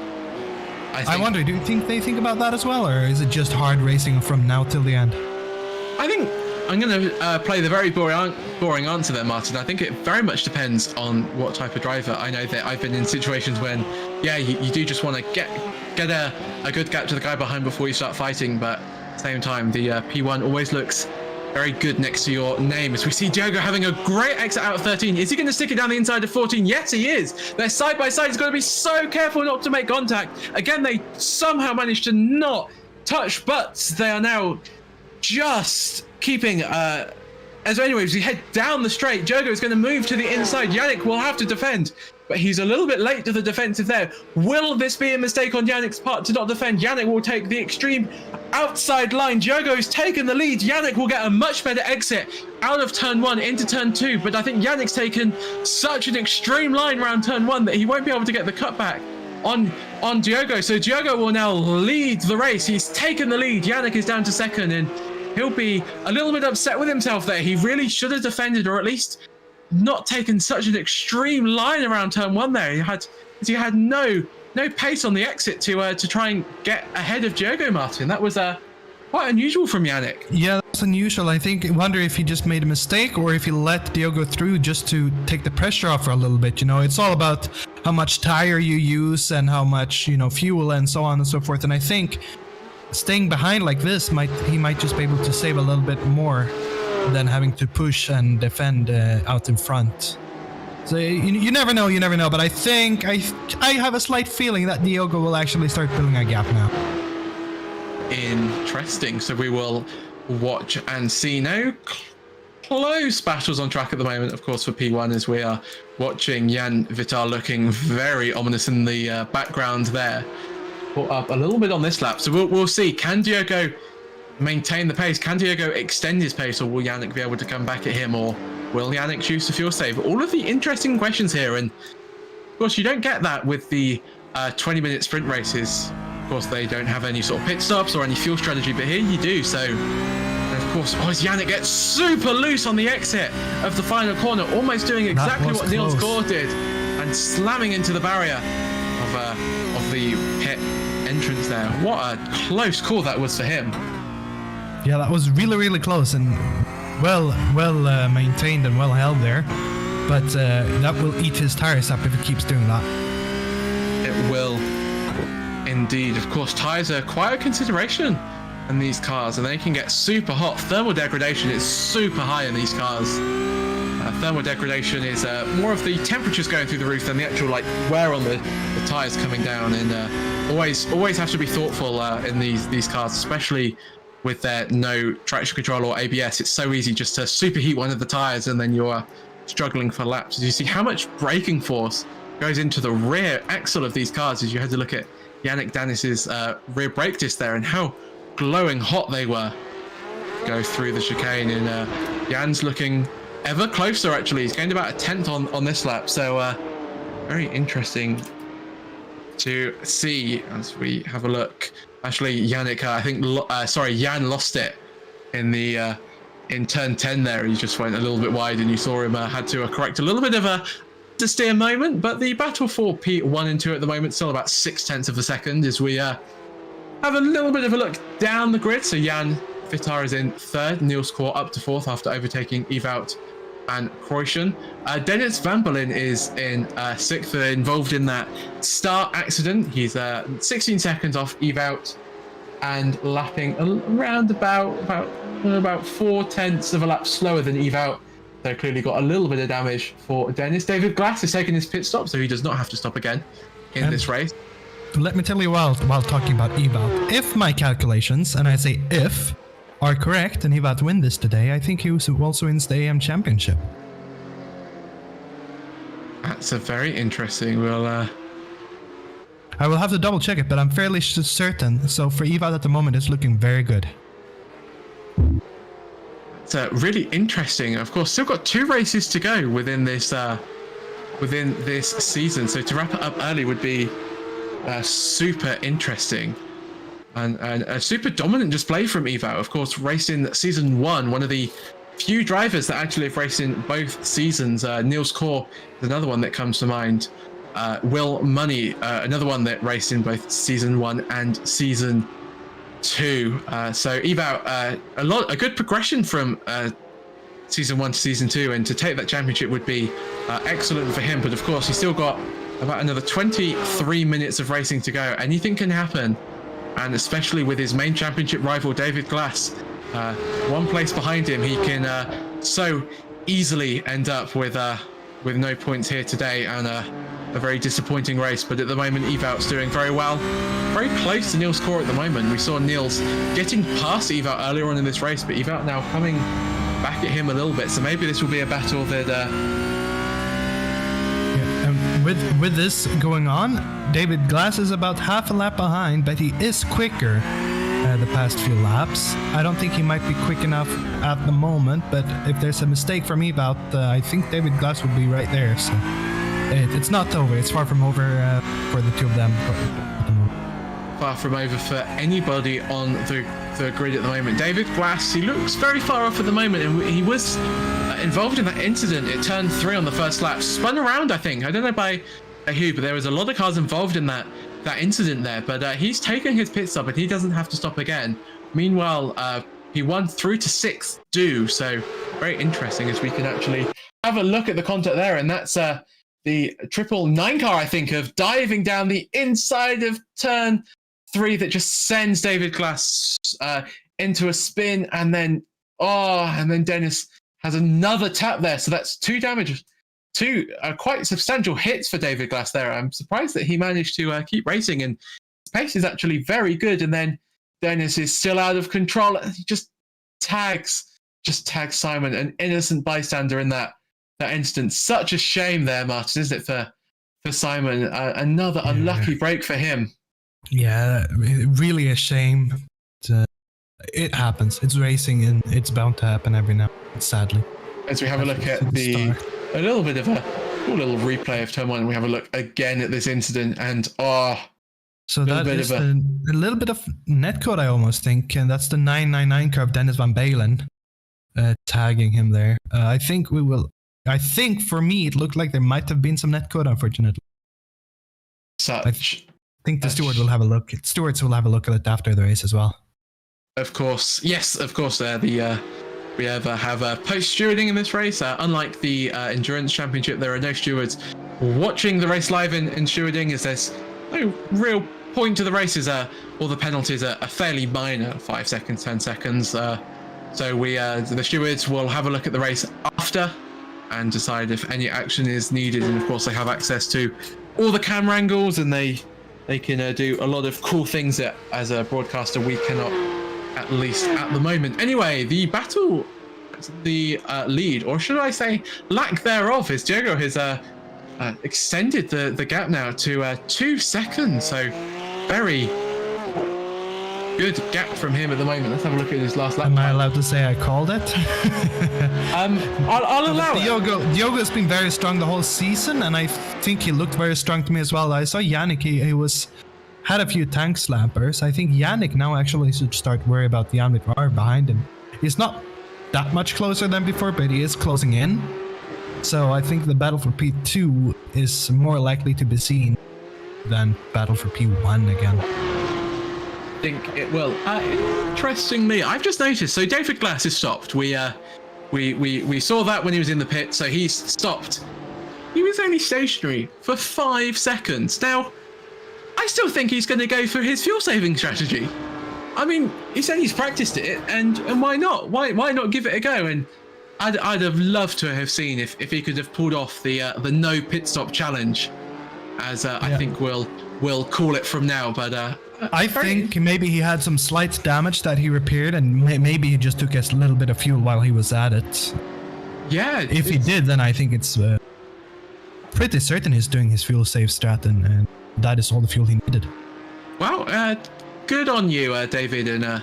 I wonder, do you think they think about that as well, or is it just hard racing from now till the end? I I'm gonna play the very boring answer there, Martin. I think it very much depends on what type of driver. I know that I've been in situations when, yeah, you do just want to get a good gap to the guy behind before you start fighting, but at the same time, the P1 always looks very good next to your name. As we see Diogo having a great exit out of 13. Is he going to stick it down the inside of 14? Yes, he is. They're side by side. He's got to be so careful not to make contact. Again, they somehow managed to not touch, but they are now just keeping... As anyways, we head down the straight. Diogo is going to move to the inside. Yannick will have to defend, but he's a little bit late to the defensive there. Will this be a mistake on Yannick's part to not defend? Yannick will take the extreme outside line. Diogo's taken the lead. Yannick will get a much better exit out of turn 1 into turn 2, but I think Yannick's taken such an extreme line around turn 1 that he won't be able to get the cutback on Diogo. So Diogo will now lead the race. He's taken the lead. Yannick is down to second, and he'll be a little bit upset with himself there. He really should have defended, or at least not taken such an extreme line around turn 1 there. He had no pace on the exit to try and get ahead of Diogo, Martin. That was quite unusual from Yannick. Yeah, that's unusual. I wonder if he just made a mistake or if he let Diogo through just to take the pressure off for a little bit. You know, it's all about how much tire you use and how much, you know, fuel and so on and so forth. And I think staying behind like this he might just be able to save a little bit more than having to push and defend out in front. So you never know, but I think I have a slight feeling that Diogo will actually start building a gap now. Interesting. So we will watch and see now. Close battles on track at the moment, of course, for P1, as we are watching Jan Vitar looking very ominous in the background there. Put up a little bit on this lap, so we'll see. Can Diogo maintain the pace? Can Diogo extend his pace, or will Yannick be able to come back at him, or will Yannick choose to fuel save? All of the interesting questions here, and of course you don't get that with the 20-minute sprint races. Of course they don't have any sort of pit stops or any fuel strategy, but here you do. So, and of course, as Yannick gets super loose on the exit of the final corner, almost doing exactly what Niels Gore did, and slamming into the barrier of the pit entrance there. What a close call that was for him. Yeah, that was really close and well maintained and well held there, but that will eat his tires up if he keeps doing that. It will indeed. Of course, tires are quite a consideration in these cars, and they can get super hot. Thermal degradation is super high in these cars. Thermal degradation is more of the temperatures going through the roof than the actual wear on the tires coming down, and always have to be thoughtful in these cars, especially with their no traction control or ABS. It's so easy just to superheat one of the tires and then you're struggling for laps. As you see how much braking force goes into the rear axle of these cars, as you had to look at Yannick Danis's rear brake disc there and how glowing hot they were. Go through the chicane, and Jan's looking ever closer. Actually, he's gained about a 10th on this lap, so very interesting to see as we have a look. Actually, Yannick, Jan lost it in turn 10 there. He just went a little bit wide, and you saw him had to correct a little bit of a steer moment. But the battle for P1 and 2 at the moment, still about 0.6 of a second, as we have a little bit of a look down the grid. So Jan Vitar is in 3rd, Niels Gore up to 4th after overtaking Ewout and Kroijsen. Dennis Van Berlin is in 6th, involved in that start accident. He's 16 seconds off Ewout and lapping around about 0.4 of a lap slower than Ewout. So clearly got a little bit of damage for Dennis. David Glass is taking his pit stop, so he does not have to stop again in this race. Let me tell you while talking about Ewout, if my calculations, and I say if, are correct and Ewout win this today, I think he also wins the AM Championship. That's a very interesting. I will have to double check it, but I'm fairly certain. So for Ewout at the moment, it's looking very good. It's really interesting. Of course, still got 2 races to go within this season. So to wrap it up early would be super interesting. And a super dominant display from Ewout, of course, racing season 1, one of the few drivers that actually have raced in both seasons. Niels Gore is another one that comes to mind. Will Money, another one that raced in both season 1 and season 2. So Evout, a good progression from season 1 to season 2, and to take that championship would be excellent for him. But of course, he's still got about another 23 minutes of racing to go. Anything can happen, and especially with his main championship rival David Glass, one place behind him, he can so easily end up with no points here today, and a very disappointing race. But at the moment, Evout's doing very well, very close to Neil's score at the moment. We saw Niels getting past Evout earlier on in this race, but Evout now coming back at him a little bit. So maybe this will be a battle that with this going on, David Glass is about half a lap behind, but he is quicker the past few laps. I don't think he might be quick enough at the moment, but if there's a mistake from Evout, I think David Glass would be right there. So it's not over. It's far from over for the two of them at the moment. Far from over for anybody on the grid at the moment. David Glass, he looks very far off at the moment, and he was involved in that incident. It turned 3 on the first lap, spun around, I think. I don't know by who, but there was a lot of cars involved in that incident there. But he's taken his pit stop, and he doesn't have to stop again. Meanwhile, he won through to 6th due, so very interesting as we can actually have a look at the contact there, and that's the 999 car, I think, of diving down the inside of turn 3 that just sends David Glass into a spin, and then Dennis has another tap there. So that's 2 damage, 2 quite substantial hits for David Glass there. I'm surprised that he managed to keep racing, and his pace is actually very good. And then Dennis is still out of control. He just tags Simon, an innocent bystander in that instance. Such a shame there, Martin, isn't it, for Simon? Another unlucky break for him. Yeah, really a shame. It happens. It's racing, and it's bound to happen every now and then, sadly. As we have a look at a little bit of a cool little replay of turn 1, we have a look again at this incident, and so that is a little bit of netcode, I almost think, and that's the 999 car of Dennis Van Balen tagging him there. I think for me, it looked like there might have been some netcode, unfortunately. I think the stewards will have a look. Stewards will have a look at it after the race as well. Of course, yes, of course. We have post stewarding in this race. Unlike the endurance championship, there are no stewards watching the race live in stewarding, as there's no real point to the races. All the penalties are fairly minor, 5 seconds, 10 seconds. So the stewards will have a look at the race after and decide if any action is needed. And of course, they have access to all the camera angles, and they can do a lot of cool things that, as a broadcaster, we cannot, at least at the moment. Anyway, the battle, the lead, or should I say lack thereof, is Diego has extended the gap now to 2 seconds. So very good gap from him at the moment. Let's have a look at his last lap. Am I allowed to say I called it? I'll allow it. Diogo's been very strong the whole season, and I think he looked very strong to me as well. I saw Yannick, he had a few tank slappers. I think Yannick now actually should start worry about the Yannick Var behind him. He's not that much closer than before, but he is closing in. So I think the battle for P2 is more likely to be seen than battle for P1 again. I think it will. Interestingly, I've just noticed, so David Glass is stopped. We saw that when he was in the pit, so he's stopped. He was only stationary for 5 seconds. Now, I still think he's going to go for his fuel saving strategy. I mean, he said he's practiced it, and why not? Why not give it a go? And I'd have loved to have seen if he could have pulled off the no pit stop challenge, as I think we'll call it from now. But I think maybe he had some slight damage that he repaired, and maybe he just took a little bit of fuel while he was at it. Yeah. If he did, then I think it's pretty certain he's doing his fuel save strat, and that is all the fuel he needed. Well, good on you, David. And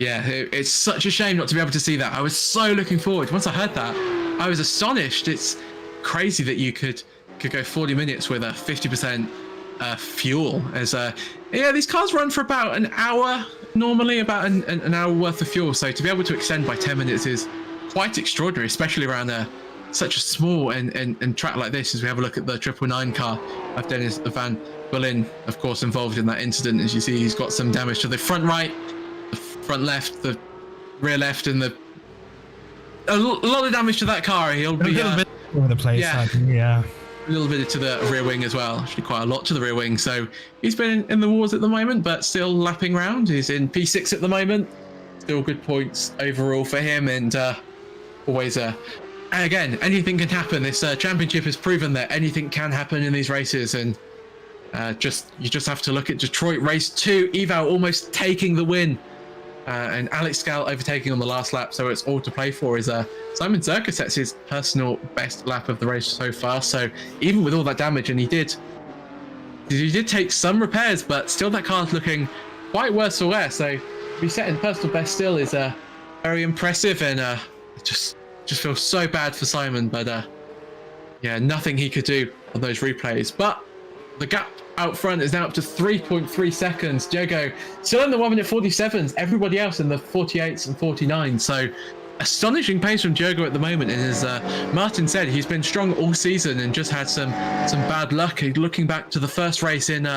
it's such a shame not to be able to see that. I was so looking forward. Once I heard that, I was astonished. It's crazy that you could go 40 minutes with a 50% fuel. As these cars run for about an hour normally, about an hour worth of fuel. So to be able to extend by 10 minutes is quite extraordinary, especially around such a small and track like this. As we have a look at the 999 car of Dennis Van Balen, of course, involved in that incident. As you see, he's got some damage to the front right front left, the rear left, and a lot of damage to that car. He'll be a little bit over the place. Yeah. A little bit to the rear wing as well. Actually, quite a lot to the rear wing. So he's been in the wars at the moment, but still lapping around. He's in P6 at the moment. Still good points overall for him, and always again, anything can happen. This championship has proven that anything can happen in these races, and you just have to look at Detroit race 2. Eval almost taking the win, and Alex Gal overtaking on the last lap. So it's all to play for. Is Simon Zerka sets his personal best lap of the race so far. So even with all that damage, and he did take some repairs, but still that car's looking quite worse for wear. So to be setting personal best still is very impressive, and just feels so bad for Simon. But yeah, nothing he could do on those replays. But the gap out front is now up to 3.3 seconds. Diogo still in the 1 minute 47s. Everybody else in the 48s and 49s. So astonishing pace from Diogo at the moment. And as Martin said, he's been strong all season and just had some bad luck. Looking back to the first race in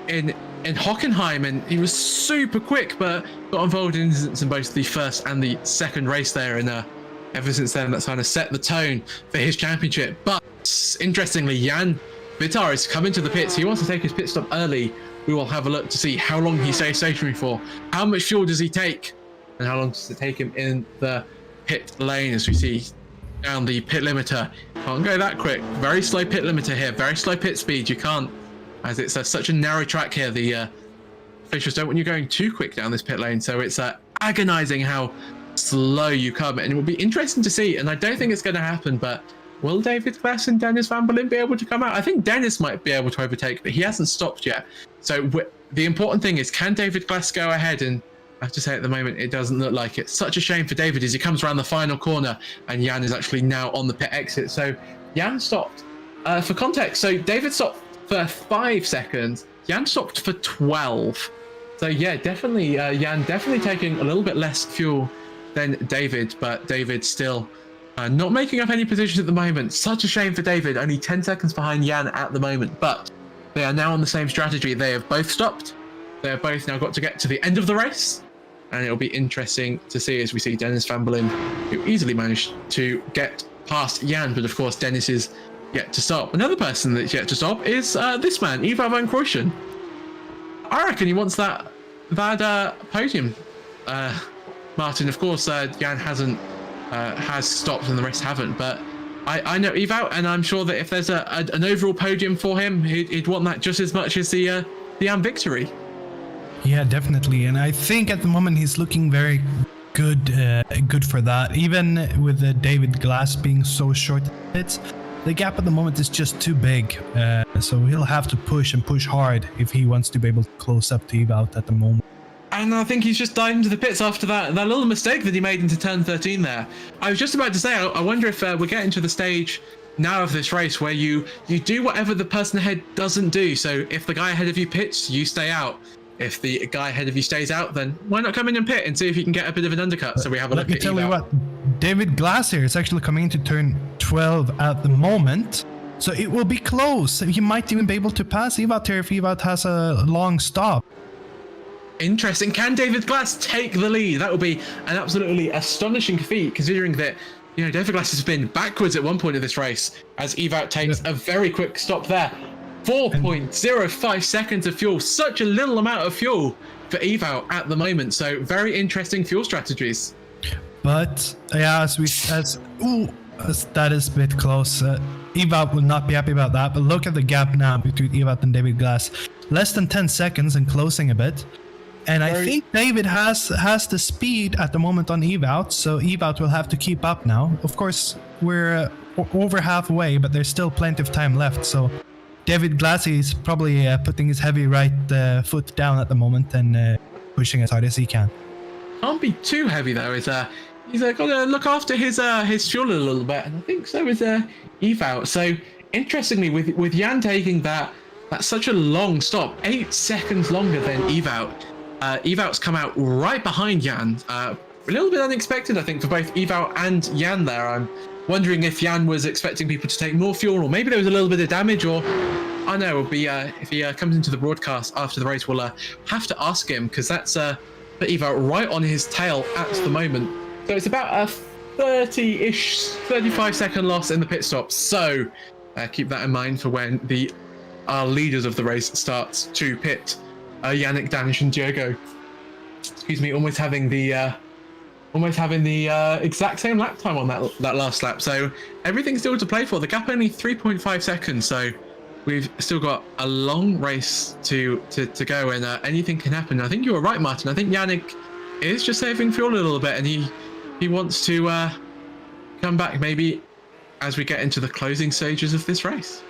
Hockenheim, and he was super quick, but got involved in incidents in both the first and the second race there. And ever since then, that's kind of set the tone for his championship. But interestingly, Jan Vitar is coming to the pits. He wants to take his pit stop early. We will have a look to see how long he stays stationary for. How much fuel does he take? And how long does it take him in the pit lane, as we see down the pit limiter? Can't go that quick. Very slow pit limiter here. Very slow pit speed. You can't, as it's such a narrow track here. The officials don't want you going too quick down this pit lane. So it's agonizing how slow you come. And it will be interesting to see. And I don't think it's going to happen, but will David Glass and Dennis Van Berlin be able to come out? I think Dennis might be able to overtake, but he hasn't stopped yet. So the important thing is, can David Glass go ahead? And I have to say at the moment, it doesn't look like it. Such a shame for David as he comes around the final corner, and Jan is actually now on the pit exit. So Jan stopped. For context, so David stopped for 5 seconds. Jan stopped for 12. So yeah, definitely Jan definitely taking a little bit less fuel than David, but David still not making up any positions at the moment. Such a shame for David, only 10 seconds behind Jan at the moment, but they are now on the same strategy. They have both stopped. They have both now got to get to the end of the race, and it'll be interesting to see as we see Dennis Van Berlin, who easily managed to get past Jan, but of course Dennis is yet to stop. Another person that's yet to stop is this man, Ivar van Krooyen. I reckon he wants that podium. Martin, of course, Jan has stopped and the rest haven't, but I know Eval, and I'm sure that if there's an overall podium for him, he'd want that just as much as the Jan victory. Yeah, definitely, and I think at the moment he's looking very good for that. Even with David Glass being so short, the gap at the moment is just too big, so he'll have to push and push hard if he wants to be able to close up to Eval at the moment. And I think he's just dived into the pits after that little mistake that he made into turn 13 there. I was just about to say, I wonder if we're getting to the stage now of this race where you do whatever the person ahead doesn't do. So if the guy ahead of you pits, you stay out. If the guy ahead of you stays out, then why not come in and pit and see if you can get a bit of an undercut? So we have a look at Let me tell you what, David Glass here is actually coming into turn 12 at the moment. So it will be close. He might even be able to pass Evat here if Evat has a long stop. Interesting. Can David Glass take the lead? That would be an absolutely astonishing feat, considering that, you know, David Glass has been backwards at one point of this race as Evat takes a very quick stop there. 4.05 seconds of fuel. Such a little amount of fuel for Eval at the moment. So very interesting fuel strategies. But yeah, that is a bit close. Eval will not be happy about that. But look at the gap now between Eval and David Glass. Less than 10 seconds and closing a bit. And I think David has the speed at the moment on Evout, so Evout will have to keep up now. Of course, we're over halfway, but there's still plenty of time left. So David Glassy is probably putting his heavy right foot down at the moment and pushing as hard as he can. Can't be too heavy though. He's got to look after his fuel a little bit, and I think so is Evout. So interestingly, with Jan taking that's such a long stop, 8 seconds longer than Evout. Evout's come out right behind Jan. A little bit unexpected, I think, for both Evout and Jan there. I'm wondering if Jan was expecting people to take more fuel, or maybe there was a little bit of damage, or I don't know. It'll be if he comes into the broadcast after the race, we'll have to ask him, because that's but Evout right on his tail at the moment. So it's about a 30-ish, 35-second loss in the pit stop. So keep that in mind for when our leaders of the race starts to pit. Yannick, Danish, and Diogo. Excuse me, almost having the exact same lap time on that last lap. So everything's still to play for. The gap only 3.5 seconds. So we've still got a long race to go, and anything can happen. I think you were right, Martin. I think Yannick is just saving fuel a little bit, and he wants to come back maybe as we get into the closing stages of this race.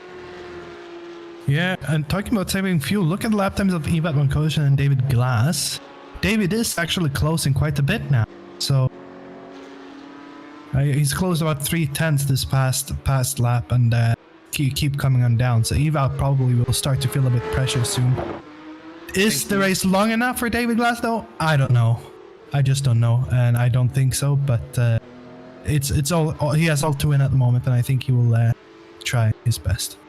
Yeah, and talking about saving fuel, look at the lap times of Evat Vankoshan and David Glass. David is actually closing quite a bit now, so he's closed about 3/10 this past lap, and keep coming on down. So Evat probably will start to feel a bit pressure soon. Is the race long enough for David Glass though? I don't know. I just don't know, and I don't think so. But it's all he has all to win at the moment, and I think he will try his best.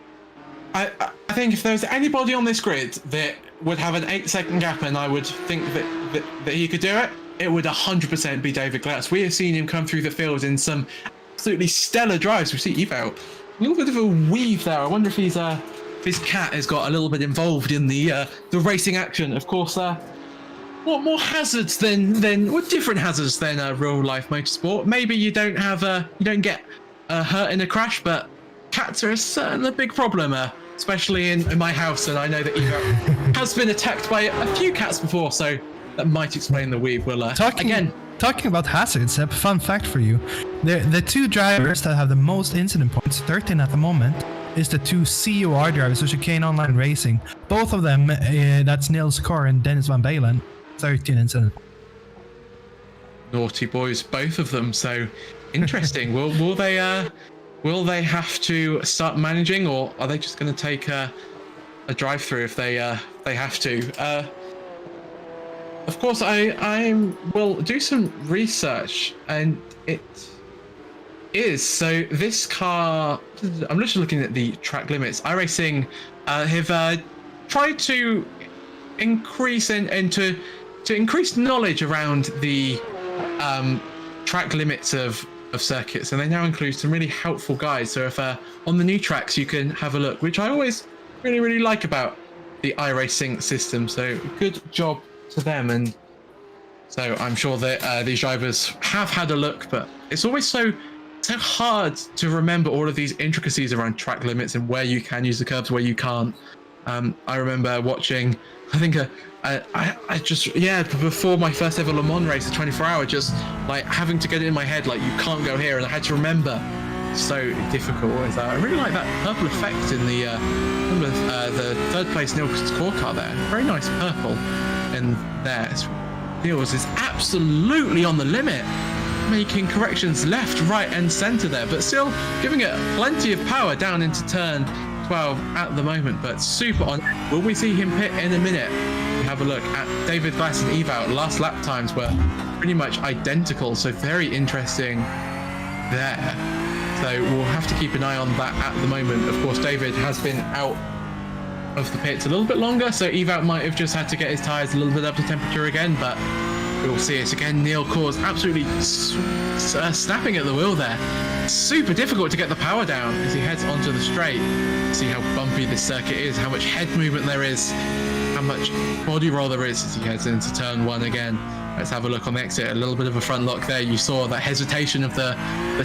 I think if there's anybody on this grid that would have an 8-second gap and I would think that he could do it, it would 100% be David Glass. We have seen him come through the field in some absolutely stellar drives. We see Evout, a little bit of a weave there. I wonder if his cat has got a little bit involved in the racing action. Of course, what more hazards what different hazards than real life motorsport? Maybe you don't get hurt in a crash, but cats are certainly a big problem. Especially in my house, and I know that Evout has been attacked by a few cats before, so that might explain the weave. We'll talking about hazards, a fun fact for you: the two drivers that have the most incident points, 13 at the moment, is the two COR drivers, so Chicane Online Racing. Both of them, that's Niels Kaur and Dennis Van Balen, 13 incident. Naughty boys, both of them. So interesting. Will they have to start managing, or are they just going to take a drive-through if they have to? Of course, I will do some research, and it is so. This car, I'm just looking at the track limits. iRacing have tried to increase and to increase knowledge around the track limits of circuits, and they now include some really helpful guides. So if on the new tracks you can have a look, which I always really like about the iRacing system. So good job to them, and so I'm sure that these drivers have had a look, but it's always so hard to remember all of these intricacies around track limits and where you can use the curbs, where you can't. I remember watching, I think I just, before my first ever Le Mans race, a 24-hour, just like having to get it in my head, like you can't go here, and I had to remember. So difficult. I really like that purple effect in the third place Niels Kaur car there. Very nice purple in there. Niels is absolutely on the limit, making corrections left, right, and center there, but still giving it plenty of power down into turn 12 at the moment. But super on. Will we see him pit in a minute? Have a look at David Glass and Evout. Last lap times were pretty much identical, so very interesting there. So we'll have to keep an eye on that at the moment. Of course, David has been out of the pits a little bit longer, so Evout might have just had to get his tyres a little bit up to temperature again, but we'll see it again. Niels Kaur's absolutely snapping at the wheel there. Super difficult to get the power down as he heads onto the straight. See how bumpy this circuit is, how much head movement there is, how much body roll there is as he heads into turn 1 again. Let's have a look on the exit. A little bit of a front lock there. You saw that hesitation of the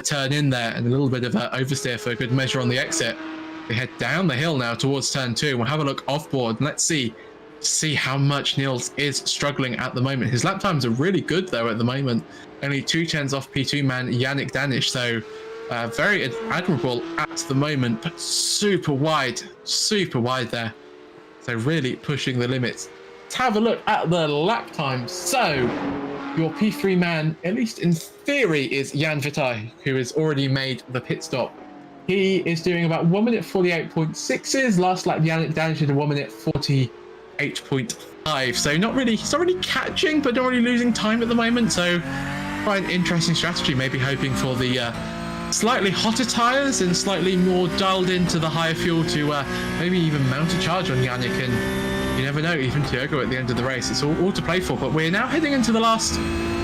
turn in there, and a little bit of an oversteer for a good measure on the exit. They head down the hill now towards turn 2. We'll have a look off board, and let's see how much Niels is struggling at the moment. His lap times are really good though at the moment. Only 2/10 off P2 man Yannick Danish, so very admirable at the moment, but super wide there. So really pushing the limits. Let's have a look at the lap time. So your P3 man, at least in theory, is Jan Vitaly, who has already made the pit stop. He is doing about 1 minute 48.6s. Last lap, Yannick Danish did a 1 minute 48.5. So not really, he's not really catching, but not really losing time at the moment. So quite an interesting strategy, maybe hoping for the slightly hotter tyres and slightly more dialed into the higher fuel to maybe even mount a charge on Yannick and you never know, even Diogo at the end of the race. It's all to play for, but we're now heading into the last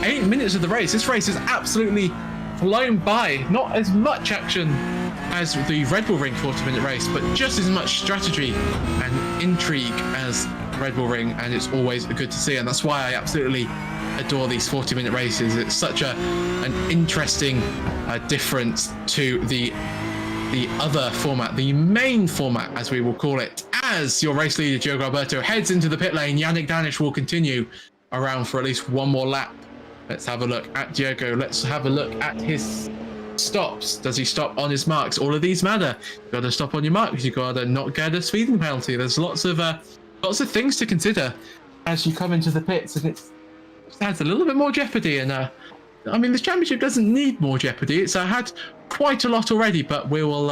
8 minutes of the race. This race has absolutely flown by. Not as much action as the Red Bull Ring 40-minute race, but just as much strategy and intrigue as Red Bull Ring, and it's always good to see, and that's why I absolutely adore these 40-minute races. It's such an interesting difference to the other format, the main format, as we will call it. As your race leader, Diogo Alberto, heads into the pit lane, Yannick Danish will continue around for at least one more lap. Let's have a look at Diogo. Let's have a look at his stops. Does he stop on his marks? All of these matter. You've got to stop on your marks. You've got to not get a speeding penalty. There's lots of things to consider as you come into the pits, and it adds a little bit more jeopardy. And I mean, this championship doesn't need more jeopardy. It's had quite a lot already, but we will.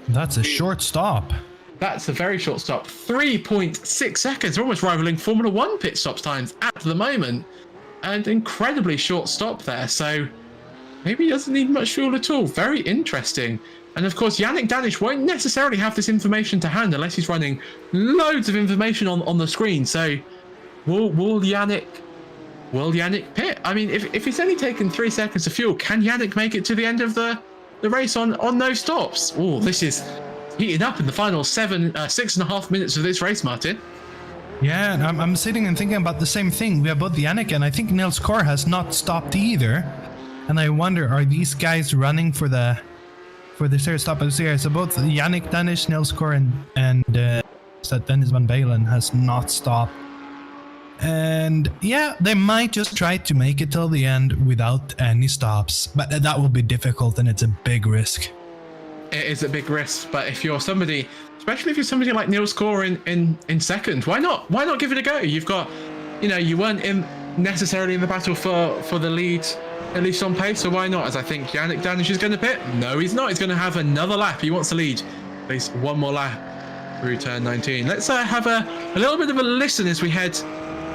That's a short stop. That's a very short stop. 3.6 seconds. We're almost rivaling Formula One pit stops times at the moment. And incredibly short stop there. So maybe he doesn't need much fuel at all. Very interesting. And of course, Yannick Danish won't necessarily have this information to hand unless he's running loads of information on the screen. So will Yannick pit? I mean, if he's only taken 3 seconds of fuel, can Yannick make it to the end of the race on no stops? Oh, this is heating up in the final 6.5 minutes of this race, Martin. Yeah, and I'm sitting and thinking about the same thing. We have both Yannick and I think Nils Kor has not stopped either. And I wonder, are these guys running for the series stop of the series? So both Yannick Danish, Nils Kor, and Dennis Van Balen has not stopped. And yeah, they might just try to make it till the end without any stops, but that will be difficult and it's a big risk. It is a big risk, but if you're somebody, especially if you're somebody like Nils Kor in second, why not give it a go? You've got, you weren't necessarily in the battle for the lead, at least on pace, so why not? As I think Yannick Danish is going to pit. No, he's not. He's going to have another lap. He wants to lead at least one more lap through turn 19. Let's have a little bit of a listen as we head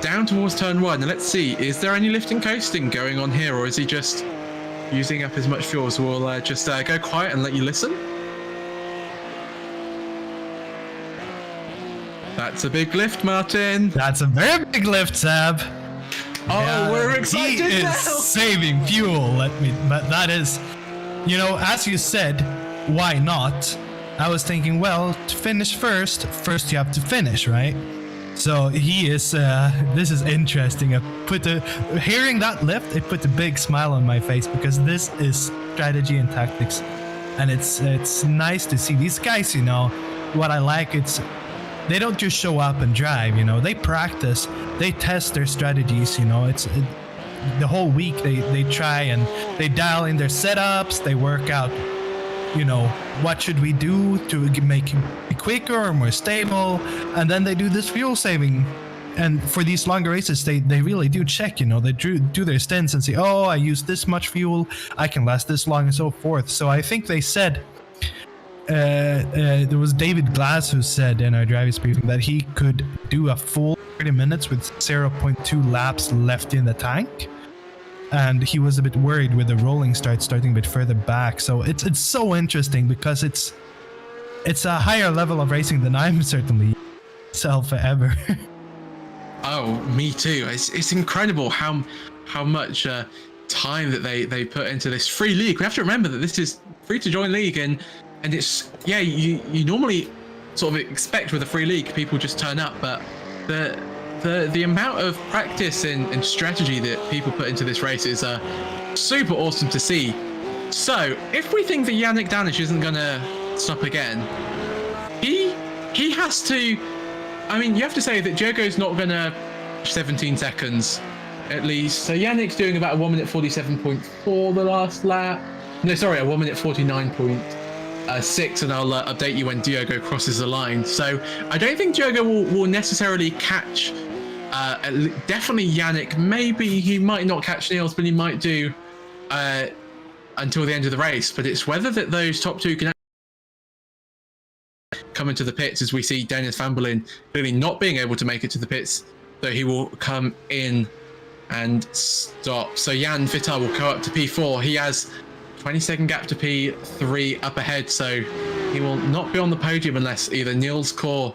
down towards turn 1, and let's see, is there any lifting coasting going on here, or is he just using up as much fuel? So we'll just go quiet and let you listen. That's a big lift, Martin. That's a very big lift, Sab. Oh, yeah, we're excited he now. is saving fuel. But that is, as you said, why not? I was thinking, well, to finish first you have to finish, right? So he is. This is interesting. Hearing that lift, it put a big smile on my face because this is strategy and tactics, and it's nice to see these guys. What I like, they don't just show up and drive. They practice, they test their strategies. The whole week they try and they dial in their setups. They work out. What should we do to make it be quicker or more stable? And then they do this fuel saving. And for these longer races, they really do check, they do their stints and say, oh, I used this much fuel, I can last this long and so forth. So I think they said, there was David Glass who said in our drivers briefing that he could do a full 30 minutes with 0.2 laps left in the tank. And he was a bit worried with the rolling starting a bit further back. So it's so interesting because it's a higher level of racing than I'm certainly self ever. Oh, me too. It's incredible how much time that they put into this free league. We have to remember that this is free to join league, and it's you normally sort of expect with a free league people just turn up, but the amount of practice and strategy that people put into this race is super awesome to see. So if we think that Yannick Danish isn't gonna stop again, he has to. I mean, you have to say that Diogo's not gonna 17 seconds at least. So Yannick's doing about a 1 minute 47.4 the last lap. No, sorry, a 1 minute 49.6, and I'll update you when Diogo crosses the line. So I don't think Diogo will necessarily catch. Definitely Yannick. Maybe he might not catch Niels, but he might do until the end of the race. But it's whether that those top two can come into the pits, as we see Dennis Van Balen clearly not being able to make it to the pits. So he will come in and stop. So Jan Vittar will go up to P4. He has 20-second gap to P3 up ahead. So he will not be on the podium unless either Nils Kor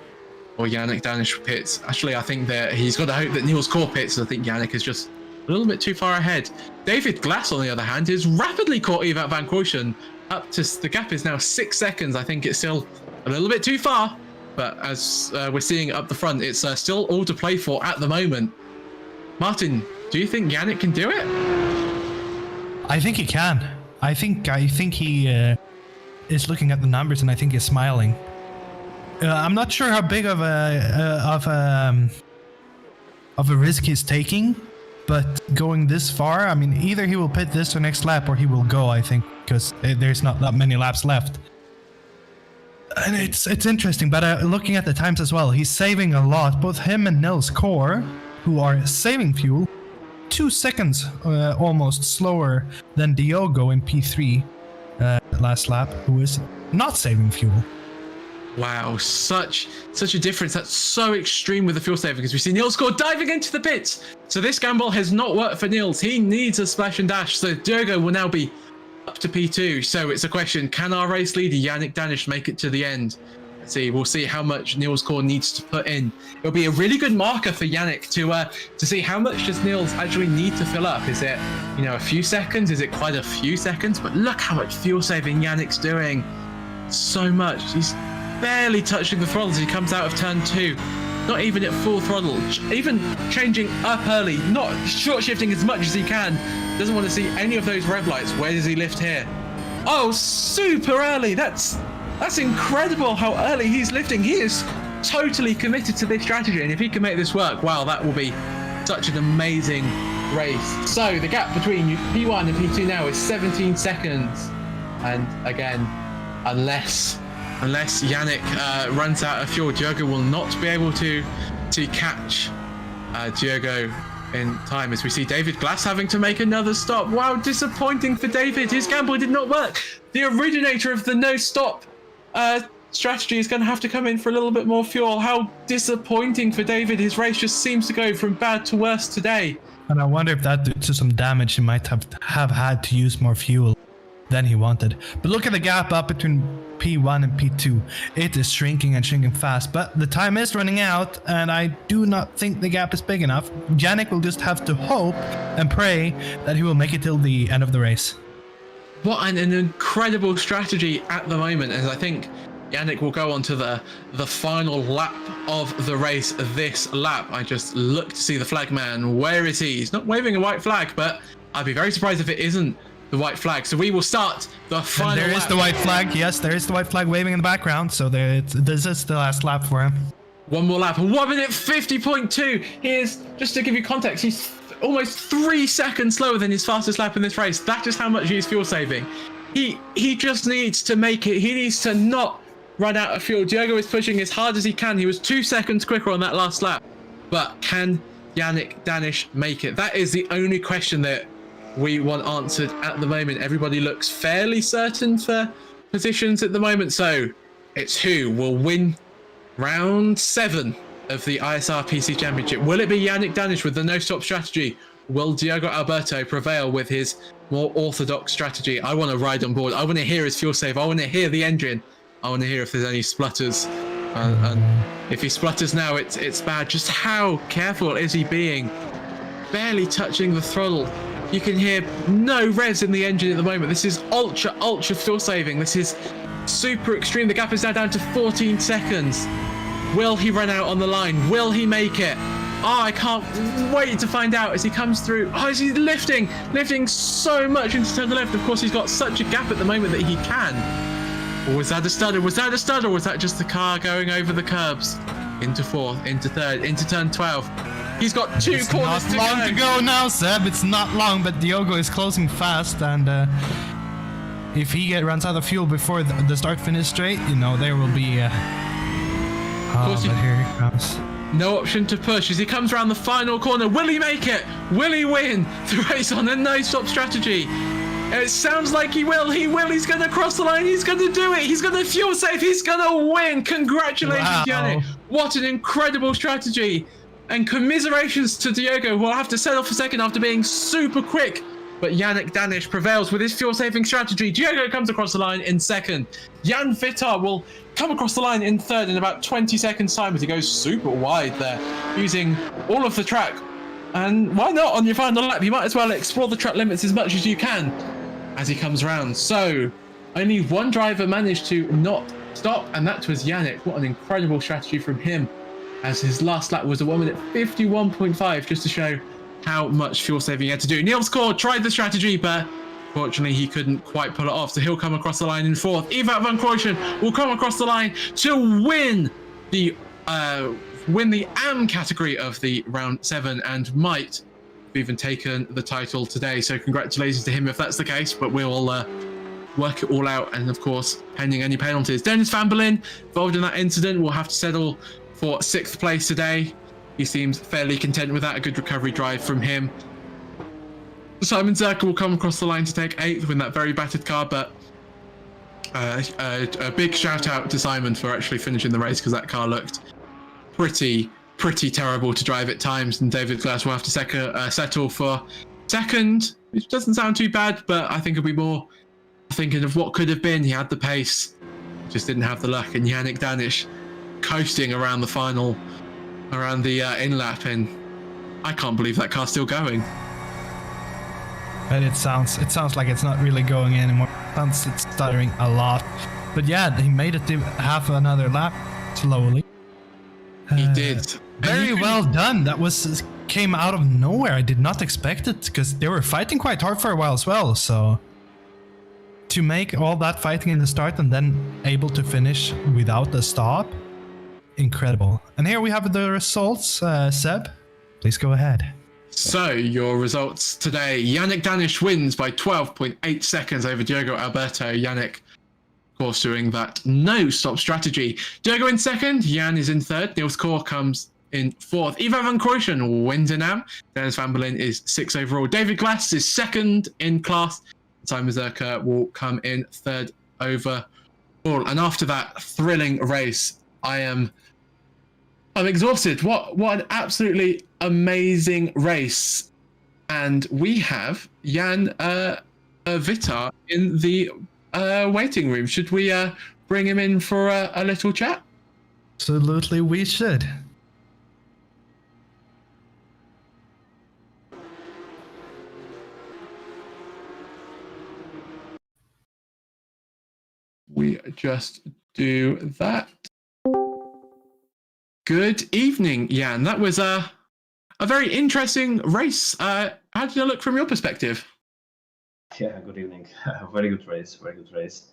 or Yannick Danish pits. Actually, I think that he's got to hope that Niels Core pits. I think Yannick is just a little bit too far ahead. David Glass, on the other hand, is rapidly caught Evat Van Quoten. Up to the gap is now 6 seconds. I think it's still a little bit too far, but as we're seeing up the front, it's still all to play for at the moment. Martin, do you think Yannick can do it? I think he can. I think he is looking at the numbers, and I think he's smiling. I'm not sure how big of a risk he's taking, but going this far, I mean, either he will pit this or next lap, or he will go, I think, because there's not that many laps left. And it's interesting, but looking at the times as well, he's saving a lot. Both him and Niels Core, who are saving fuel, 2 seconds almost slower than Diogo in P3 last lap, who is not saving fuel. Wow, such a difference. That's so extreme with the fuel saving, because we see Niels Core diving into the pits. So this gamble has not worked for Niels. He needs a splash and dash. So Diogo will now be up to P2. So it's a question, can our race leader Yannick Danish make it to the end? Let's see, we'll see how much Niels Core needs to put in. It'll be a really good marker for Yannick to see how much does Niels actually need to fill up. Is it, a few seconds? Is it quite a few seconds? But look how much fuel saving Yannick's doing. So much. He's barely touching the throttle as he comes out of turn 2. Not even at full throttle. Even changing up early, not short shifting as much as he can. Doesn't want to see any of those rev lights. Where does he lift here? Oh, super early. That's incredible how early he's lifting. He is totally committed to this strategy, and if he can make this work, wow, that will be such an amazing race. So the gap between P1 and P2 now is 17 seconds. And again, unless Yannick runs out of fuel, Diogo will not be able to catch Diogo in time, as we see David Glass having to make another stop. Wow, disappointing for David. His gamble did not work. The originator of the no stop strategy is going to have to come in for a little bit more fuel. How disappointing for David. His race just seems to go from bad to worse today. And I wonder if that did to some damage, he might have had to use more fuel than he wanted. But look at the gap up between P1 and P2. It is shrinking and shrinking fast, but the time is running out, and I do not think the gap is big enough. Yannick will just have to hope and pray that he will make it till the end of the race. What an incredible strategy at the moment, as I think Yannick will go on to the final lap of the race this lap. I just look to see the flag man. Where is he? He's not waving a white flag, but I'd be very surprised if it isn't the white flag. So we will start the final lap. There is the white flag. Yes, there is the white flag waving in the background. So this is the last lap for him. One more lap. 1 minute 50.2. Here's, just to give you context, he's almost 3 seconds slower than his fastest lap in this race. That is how much he's fuel saving. He just needs to make it. He needs to not run out of fuel. Diogo is pushing as hard as he can. He was 2 seconds quicker on that last lap. But can Yannick Danish make it? That is the only question that we want answered at the moment. Everybody looks fairly certain for positions at the moment. So it's who will win round 7 of the ISRPC Championship. Will it be Yannick Danish with the no-stop strategy? Will Diogo Alberto prevail with his more orthodox strategy? I want to ride on board. I want to hear his fuel save. I want to hear the engine. I want to hear if there's any splutters. And if he splutters now, it's bad. Just how careful is he being? Barely touching the throttle. You can hear no res in the engine at the moment. This is ultra fuel saving. This is super extreme. The gap is now down to 14 seconds. Will he run out on the line? Will he make it? Oh, I can't wait to find out as he comes through. Oh, is he lifting so much into turn left? Of course, he's got such a gap at the moment that he can. Or was that a stutter? Was that a stutter? Or was that just the car going over the curbs? Into 4th, into 3rd, into turn 12. He's got 2 corners to go. It's not long to go now, Seb. It's not long, but Diogo is closing fast, and if he runs out of fuel before the start-finish straight, there will be... but here he comes. No option to push as he comes around the final corner. Will he make it? Will he win the race on a no-stop strategy? It sounds like he will. He will. He's going to cross the line. He's going to do it. He's going to fuel save. He's going to win. Congratulations, wow. Yannick. What an incredible strategy. And commiserations to Diogo, who will have to set off a second after being super quick. But Yannick Danish prevails with his fuel-saving strategy. Diogo comes across the line in 2nd. Jan Vittar will come across the line in third in about 20 seconds time as he goes super wide there, using all of the track. And why not on your final lap? You might as well explore the track limits as much as you can as he comes around. So only one driver managed to not stop, and that was Yannick. What an incredible strategy from him, as his last lap was a 1 minute 51.5, just to show how much fuel saving he had to do. Niels Kor tried the strategy, but fortunately he couldn't quite pull it off, so he'll come across the line in fourth. Ewout van Kroijsen will come across the line to win the AM category of the round 7, and might have even taken the title today. So congratulations to him if that's the case, but we'll work it all out, and of course pending any penalties. Dennis van Berlin, involved in that incident, will have to settle for 6th place today. He seems fairly content with that. A good recovery drive from him. Simon Zerker will come across the line to take 8th in that very battered car, but a big shout out to Simon for actually finishing the race, because that car looked pretty terrible to drive at times, and David Glass will have to settle for 2nd, which doesn't sound too bad, but I think it'll be more thinking of what could have been. He had the pace, just didn't have the luck, and Yannick Danish coasting around the final, around the in-lap, and I can't believe that car's still going. But it sounds like it's not really going anymore. It's stuttering a lot. But yeah, he made it to half another lap slowly. He did. Very well done. That came out of nowhere. I did not expect it, because they were fighting quite hard for a while as well. So to make all that fighting in the start and then able to finish without a stop, incredible. And here we have the results. Seb, please go ahead. So your results today: Yannick Danish wins by 12.8 seconds over Diogo Alberto. Yannick, of course, doing that no-stop strategy. Diogo in 2nd, Jan is in 3rd, Niels Kor comes in 4th, Ewout van Kroijsen wins in AM, Dennis van Berlin is 6th overall, David Glass is 2nd in class, Simon Zerker will come in 3rd overall. And after that thrilling race, I'm exhausted. What an absolutely amazing race. And we have Jan Vitar in the waiting room. Should we bring him in for a little chat? Absolutely, we should. We just do that. Good evening, Jan. That was a very interesting race. How did it look from your perspective? Yeah, good evening. Very good race, very good race.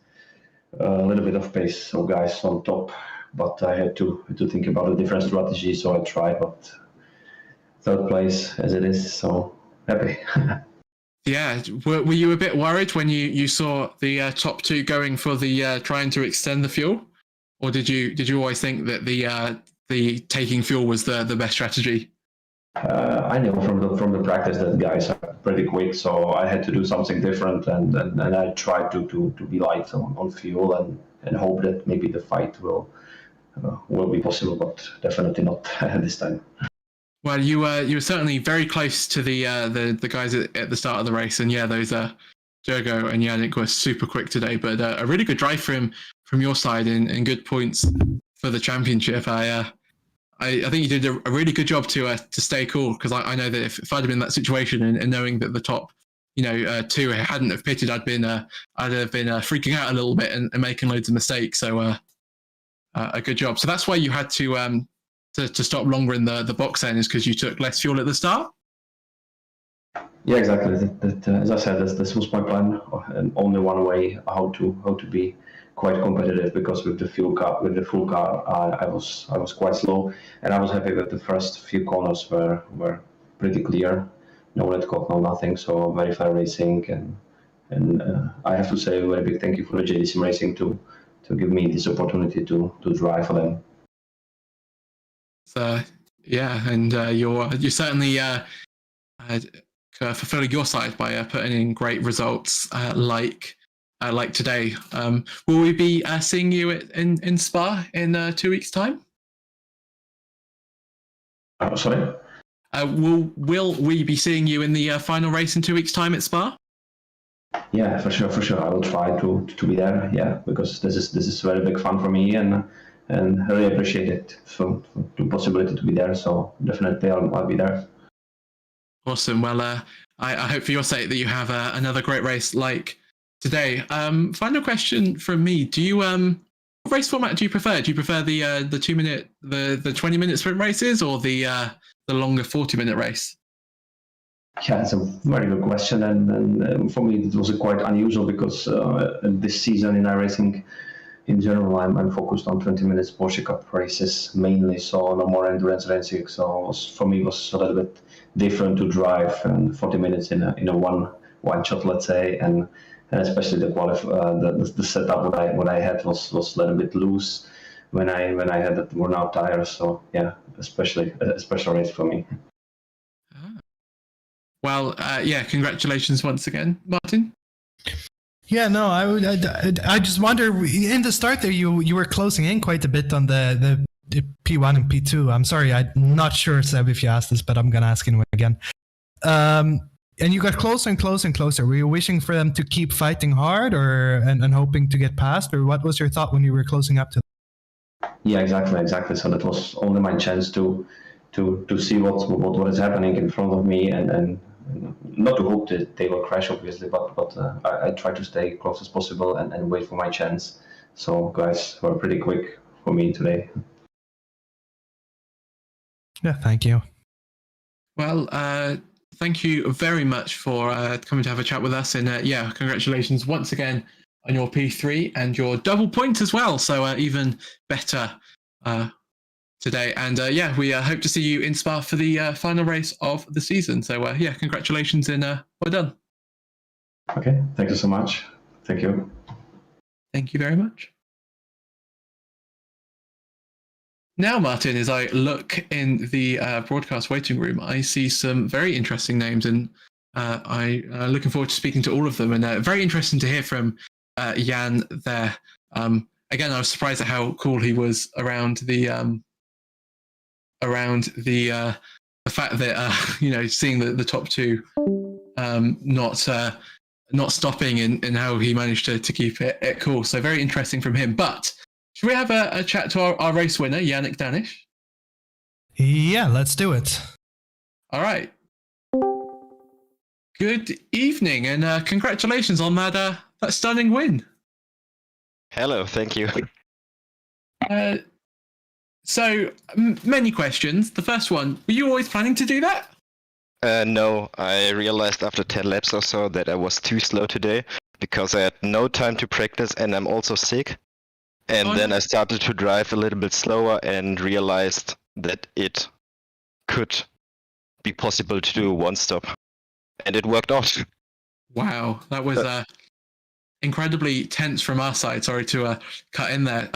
A little bit of pace, so guys on top, but I had to think about a different strategy, so I tried, but 3rd place as it is, so happy. Yeah, were you a bit worried when you saw the top 2 going for the trying to extend the fuel, or did you always think that the taking fuel was the best strategy? I know from the practice that guys are pretty quick, so I had to do something different, and I tried to be light on fuel and hope that maybe the fight will be possible, but definitely not this time. Well, you were certainly very close to the guys at the start of the race, and yeah, those Diogo and Yannick were super quick today, but a really good drive from your side and good points for the championship. I think you did a really good job to stay cool, because I know that if I'd have been in that situation and knowing that the top 2 hadn't have pitted, I'd have been freaking out a little bit and making loads of mistakes. So a good job. So that's why you had to stop longer in the box then, is because you took less fuel at the start? Yeah, exactly. As I said, this was my plan, and only one way how to be quite competitive, because with the full car, I was quite slow, and I was happy that the first few corners were pretty clear, no red caught, no nothing, so very fair racing, and I have to say a very big thank you for the JDC Racing to give me this opportunity to drive for them. So yeah, and you're certainly fulfilling your side by putting in great results like today. Will we be seeing you in Spa in 2 weeks' time? Sorry? Will we be seeing you in the final race in 2 weeks' time at Spa? Yeah, for sure, for sure. I will try to be there. Yeah, because this is very big fun for me, and I really appreciate it for the possibility to be there. So definitely I'll be there. Awesome. Well, I hope for your sake that you have another great race like today. Final question from me: Do you what race format do you prefer? Do you prefer the 2 minute, the 20-minute sprint races, or the longer 40-minute race? Yeah, it's a very good question, and for me it was quite unusual because this season in iRacing in general, I'm focused on 20 minutes Porsche Cup races mainly, so no more endurance racing. So for me, it was a little bit different to drive and 40 minutes in a one shot, let's say, and especially the setup what I had was a little bit loose when I had the worn out tires. So yeah, especially a special race for me. Well, yeah, congratulations once again, Martin. Yeah, no, I just wonder, in the start there, you were closing in quite a bit on the P1 and P2. I'm sorry, I'm not sure, Seb, if you asked this, but I'm going to ask anyway again. And you got closer and closer and closer. Were you wishing for them to keep fighting hard and hoping to get past? Or what was your thought when you were closing up to them? Yeah, exactly. So that was only my chance to see what is happening in front of me, and not to hope that they will crash, obviously, but I try to stay close as possible and wait for my chance. So guys were pretty quick for me today. Yeah, thank you. Well, thank you very much for coming to have a chat with us, and yeah, congratulations once again on your P3 and your double point as well. So even better today, and yeah, we hope to see you in Spa for the final race of the season. So yeah, congratulations and well done. Okay, thank you so much. Thank you. Thank you very much. Now, Martin, as I look in the broadcast waiting room, I see some very interesting names, and I'm looking forward to speaking to all of them. And very interesting to hear from Jan there. Again, I was surprised at how cool he was around the fact that seeing the top two not stopping and how he managed to keep it cool. So very interesting from him. But should we have a chat to our race winner, Yannick Danish? Yeah, let's do it. All right. Good evening, and congratulations on that stunning win. Hello, thank you. So, many questions. The first one, were you always planning to do that? No, I realized after 10 laps or so that I was too slow today because I had no time to practice and I'm also sick. And then I started to drive a little bit slower and realized that it could be possible to do one stop. And it worked out. Wow, that was incredibly tense from our side. Sorry to cut in there.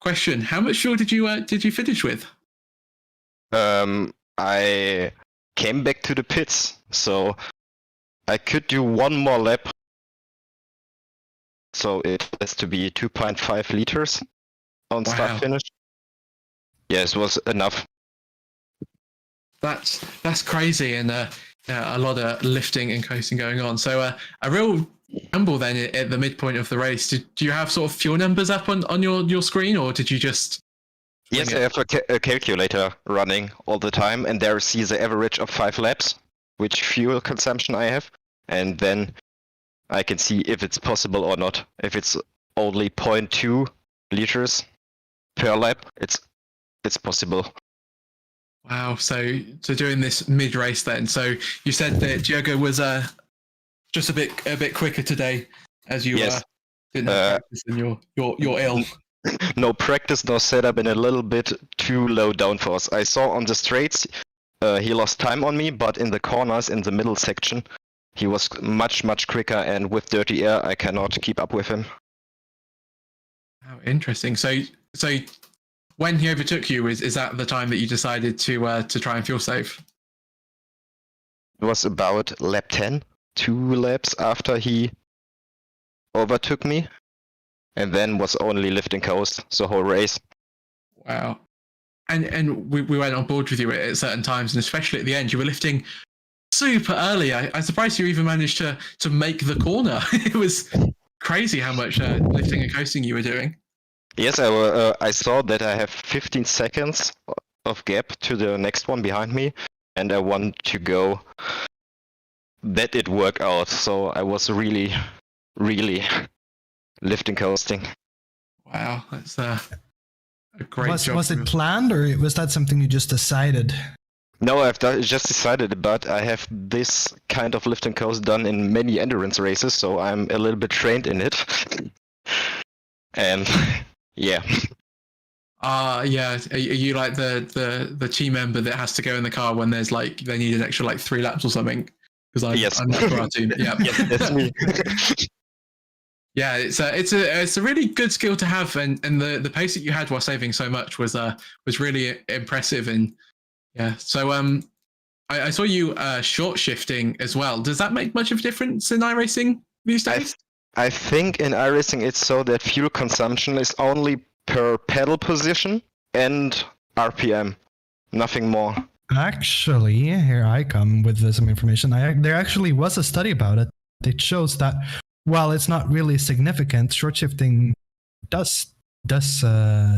Question: how much fuel did you finish with? I came back to the pits, so I could do one more lap. So it has to be 2.5 liters on start finish. Yes, it was enough. That's crazy, and a lot of lifting and coasting going on. So a real gamble then at the midpoint of the race. Do you have sort of fuel numbers up on your screen, or did you just? Yes, I have a calculator running all the time, and there I see the average of 5 laps, which fuel consumption I have, and then I can see if it's possible or not. If it's only 0.2 liters per lap, it's possible. Wow. So doing this mid race then. So you said that Diogo was just a bit quicker today, as you didn't have practice and you're ill. No practice, no setup, and a little bit too low downforce. I saw on the straights he lost time on me, but in the corners, in the middle section, he was much quicker, and with dirty air, I cannot keep up with him. Oh, interesting. So when he overtook you, is that the time that you decided to try and fuel save? It was about lap 10, 2 laps after he overtook me, and then was only lift and coast the whole race. Wow. And we went on board with you at certain times, and especially at the end, you were lifting super early. I'm surprised you even managed to make the corner. It was crazy how much lifting and coasting you were doing. Yes, I saw that I have 15 seconds of gap to the next one behind me, and I want to go that it work out. So I was really, really lifting coasting. Wow, that's a great job. Was it planned, or was that something you just decided? No, just decided, but I have this kind of lift and coast done in many endurance races, so I'm a little bit trained in it. And yeah. Yeah. Are you like the team member that has to go in the car when there's like they need an extra like 3 laps or something? Because Yes. I'm not for our team. Yeah. Yes, that's me. Yeah, it's a really good skill to have, and the pace that you had while saving so much was really impressive. And yeah, so I saw you short shifting as well. Does that make much of a difference in iRacing these days? I think in iRacing it's so that fuel consumption is only per pedal position and RPM, nothing more. Actually, here I come with some information. There actually was a study about it. It shows that while it's not really significant, short shifting does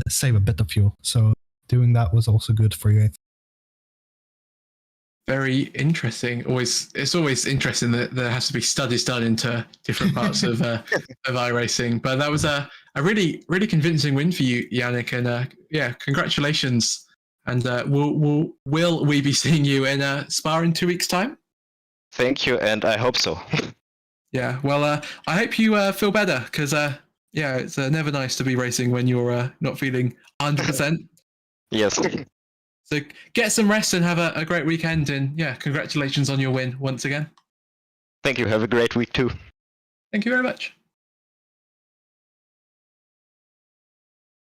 save a bit of fuel. So doing that was also good for you. Very interesting. It's always interesting that there has to be studies done into different parts of iRacing. But that was a really convincing win for you, Yannick. And yeah, congratulations. And will we be seeing you in Spa in 2 weeks' time? Thank you, and I hope so. Yeah. Well, I hope you feel better because yeah, it's never nice to be racing when you're not feeling 100%. Yes. So get some rest and have a great weekend. And yeah, congratulations on your win once again. Thank you. Have a great week too. Thank you very much.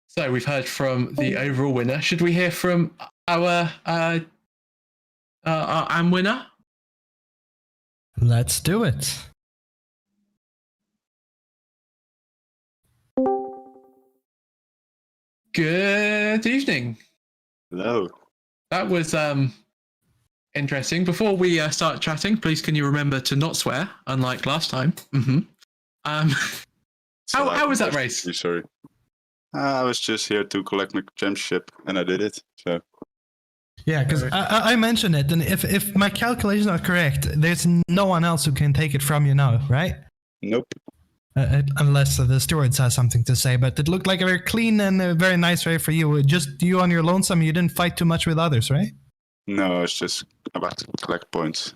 So we've heard from the overall winner. Should we hear from our AM winner? Let's do it. Good evening. Hello. That was interesting. Before we start chatting, please can you remember to not swear, unlike last time? Mm-hmm. How was that race? Sorry. I was just here to collect my championship, and I did it. So. Yeah, because I mentioned it, and if my calculations are correct, there's no one else who can take it from you now, right? Nope. Unless the stewards has something to say, but it looked like a very clean and a very nice race for you. Just you on your lonesome, you didn't fight too much with others, right? No, it's just about to collect points.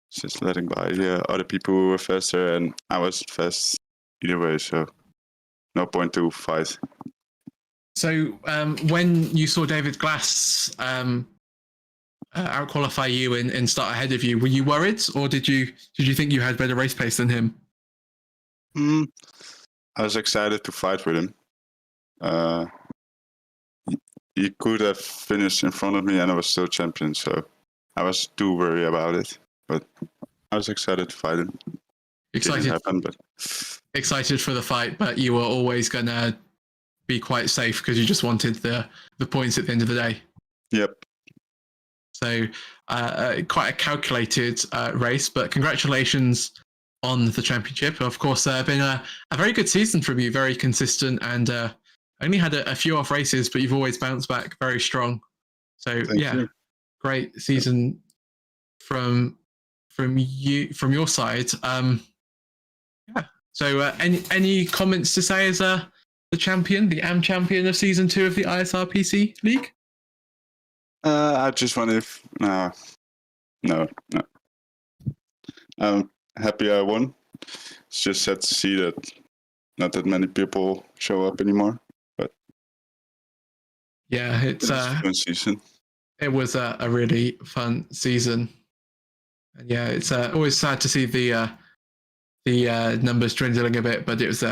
It's just letting by other people who were faster, and I was fast either way, so no point to fight. So when you saw David Glass outqualify you and start ahead of you, were you worried, or did you think you had better race pace than him? I was excited to fight with him. He could have finished in front of me, and I was still champion, so I was too worried about it. But I was excited to fight him. Excited. Didn't happen, but Excited for the fight, but you were always gonna be quite safe because you just wanted the points at the end of the day. Yep. So quite a calculated race, but congratulations on the championship. Of course, been a very good season from you, very consistent, and only had a few off races, but you've always bounced back very strong. So Thank you. Great season from your side. Yeah. So any comments to say as the champion, the AM champion of season 2 of the ISRPC League? I just wanted. No. I'm happy I won. It's just sad to see that not that many people show up anymore. But yeah, it's a fun season. It was a really fun season, and yeah, it's always sad to see the numbers dwindling a bit, but it was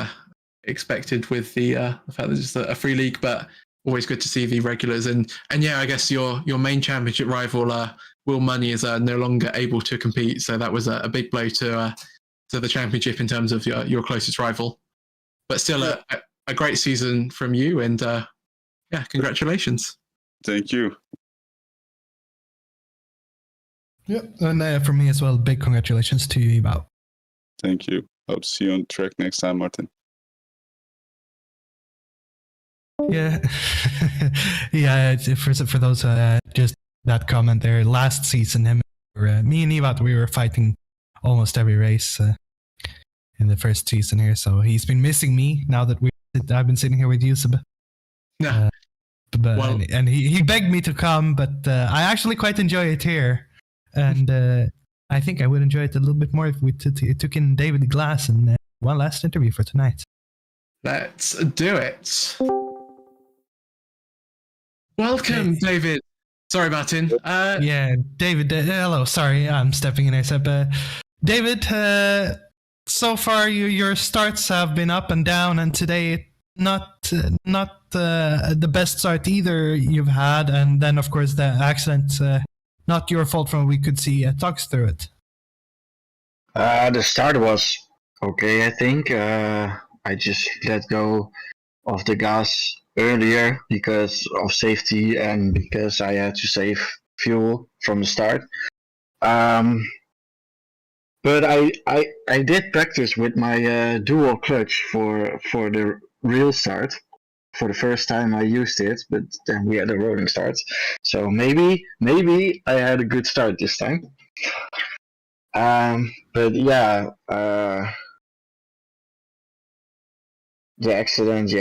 expected with the fact that it's just a free league, but always good to see the regulars. And yeah, I guess your main championship rival, Will Money, is no longer able to compete, so that was a big blow to the championship in terms of your closest rival. But still, a great season from you, and yeah, congratulations. Thank you. Yep, and from me as well, big congratulations to you, Eval. Thank you. Hope to see you on track next time, Martin. Yeah, yeah. For those just that comment there, last season, me and Evat, we were fighting almost every race in the first season here. So he's been missing me now that I've been sitting here with you, Seb. Yeah. But Well- and he begged me to come, but I actually quite enjoy it here, and I think I would enjoy it a little bit more if we took in David Glass and one last interview for tonight. Let's do it. Welcome, David. Sorry, Martin. Yeah, David. Hello. Sorry, I'm stepping in here, Seb. David, so far your starts have been up and down, and today not the best start either you've had, and then of course the accident, not your fault from what we could see. Talk us through it. The start was okay, I think. I just let go of the gas earlier because of safety and because I had to save fuel from the start. But I did practice with my dual clutch for the real start. For the first time I used it, but then we had a rolling start. So maybe I had a good start this time. But yeah, the accident,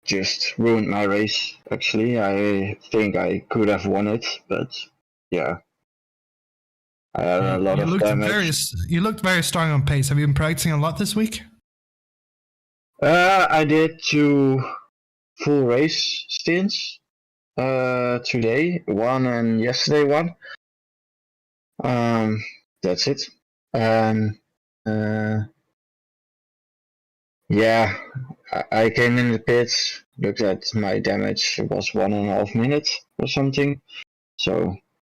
just ruined my race. Actually, I think I could have won it, but yeah, I had a lot of damage. You looked very strong on pace. Have you been practicing a lot this week? I did 2 full race stints. Today, 1 and yesterday 1. That's it. Yeah, I came in the pits, looked at my damage. It was 1.5 minutes or something. So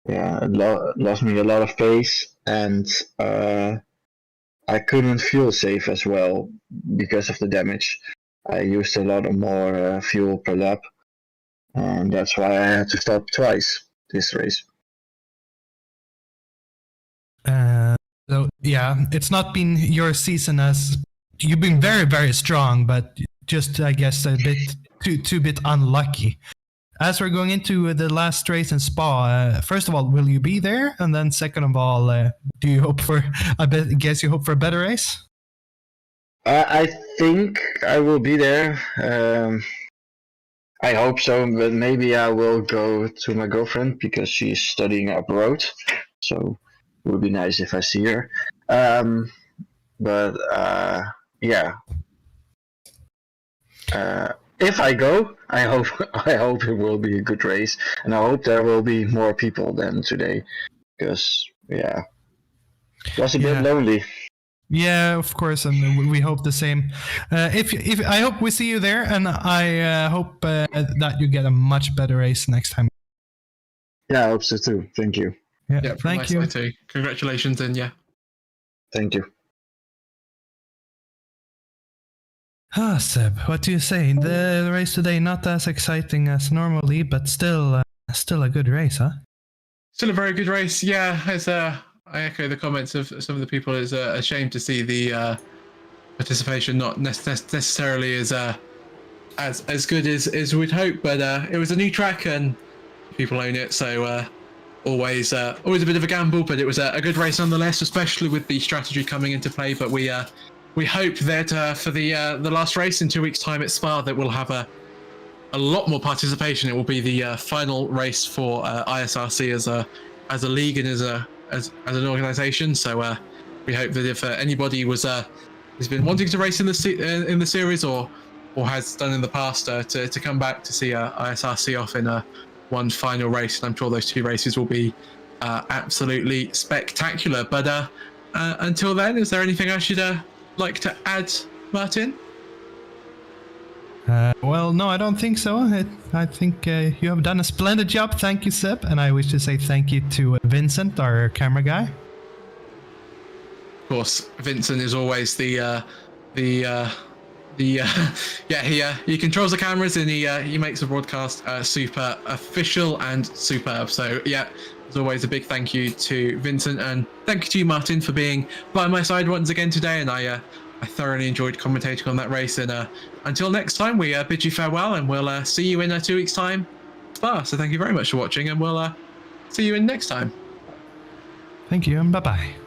yeah, it lost me a lot of pace, and I couldn't fuel save as well because of the damage. I used a lot more fuel per lap, and that's why I had to stop twice this race. So yeah, it's not been your season as you've been very, very strong, but just I guess a bit too bit unlucky. As we're going into the last race in Spa, first of all, will you be there? And then second of all, do you hope for? Guess you hope for a better race. I think I will be there. I hope so, but maybe I will go to my girlfriend because she's studying abroad. So it would be nice if I see her. But yeah. If I go, I hope it will be a good race, and I hope there will be more people than today, because yeah, it was a bit lonely. Yeah, of course, and we hope the same. If I hope we see you there, and I hope that you get a much better race next time. Yeah, I hope so too. Thank you. Yeah, thank you. Too. Congratulations, and yeah. Thank you. Ah, Seb, what do you say? The race today not as exciting as normally, but still a good race, huh? Still a very good race. Yeah, as I echo the comments of some of the people. It's a shame to see the participation not necessarily as good as we'd hope, but it was a new track and people own it, so always a bit of a gamble, but it was a good race nonetheless, especially with the strategy coming into play. But we hope that for the last race in 2 weeks' time at Spa, that we'll have a lot more participation. It will be the final race for ISRC as a league and as an organisation. So we hope that if anybody has been wanting to race in the series or has done in the past to come back to see ISRC off in one final race, and I'm sure those 2 races will be absolutely spectacular. But until then, is there anything I should like to add, Martin? Well, no, I don't think so. I think you have done a splendid job. Thank you, Seb. And I wish to say thank you to Vincent, our camera guy. Of course, Vincent is always he controls the cameras and he makes the broadcast super official and superb. So yeah, As always, a big thank you to Vincent, and thank you to you, Martin, for being by my side once again today. And I thoroughly enjoyed commentating on that race. And until next time, we bid you farewell, and we'll see you in 2 weeks' time. Spa. So thank you very much for watching, and we'll see you in next time. Thank you, and bye-bye.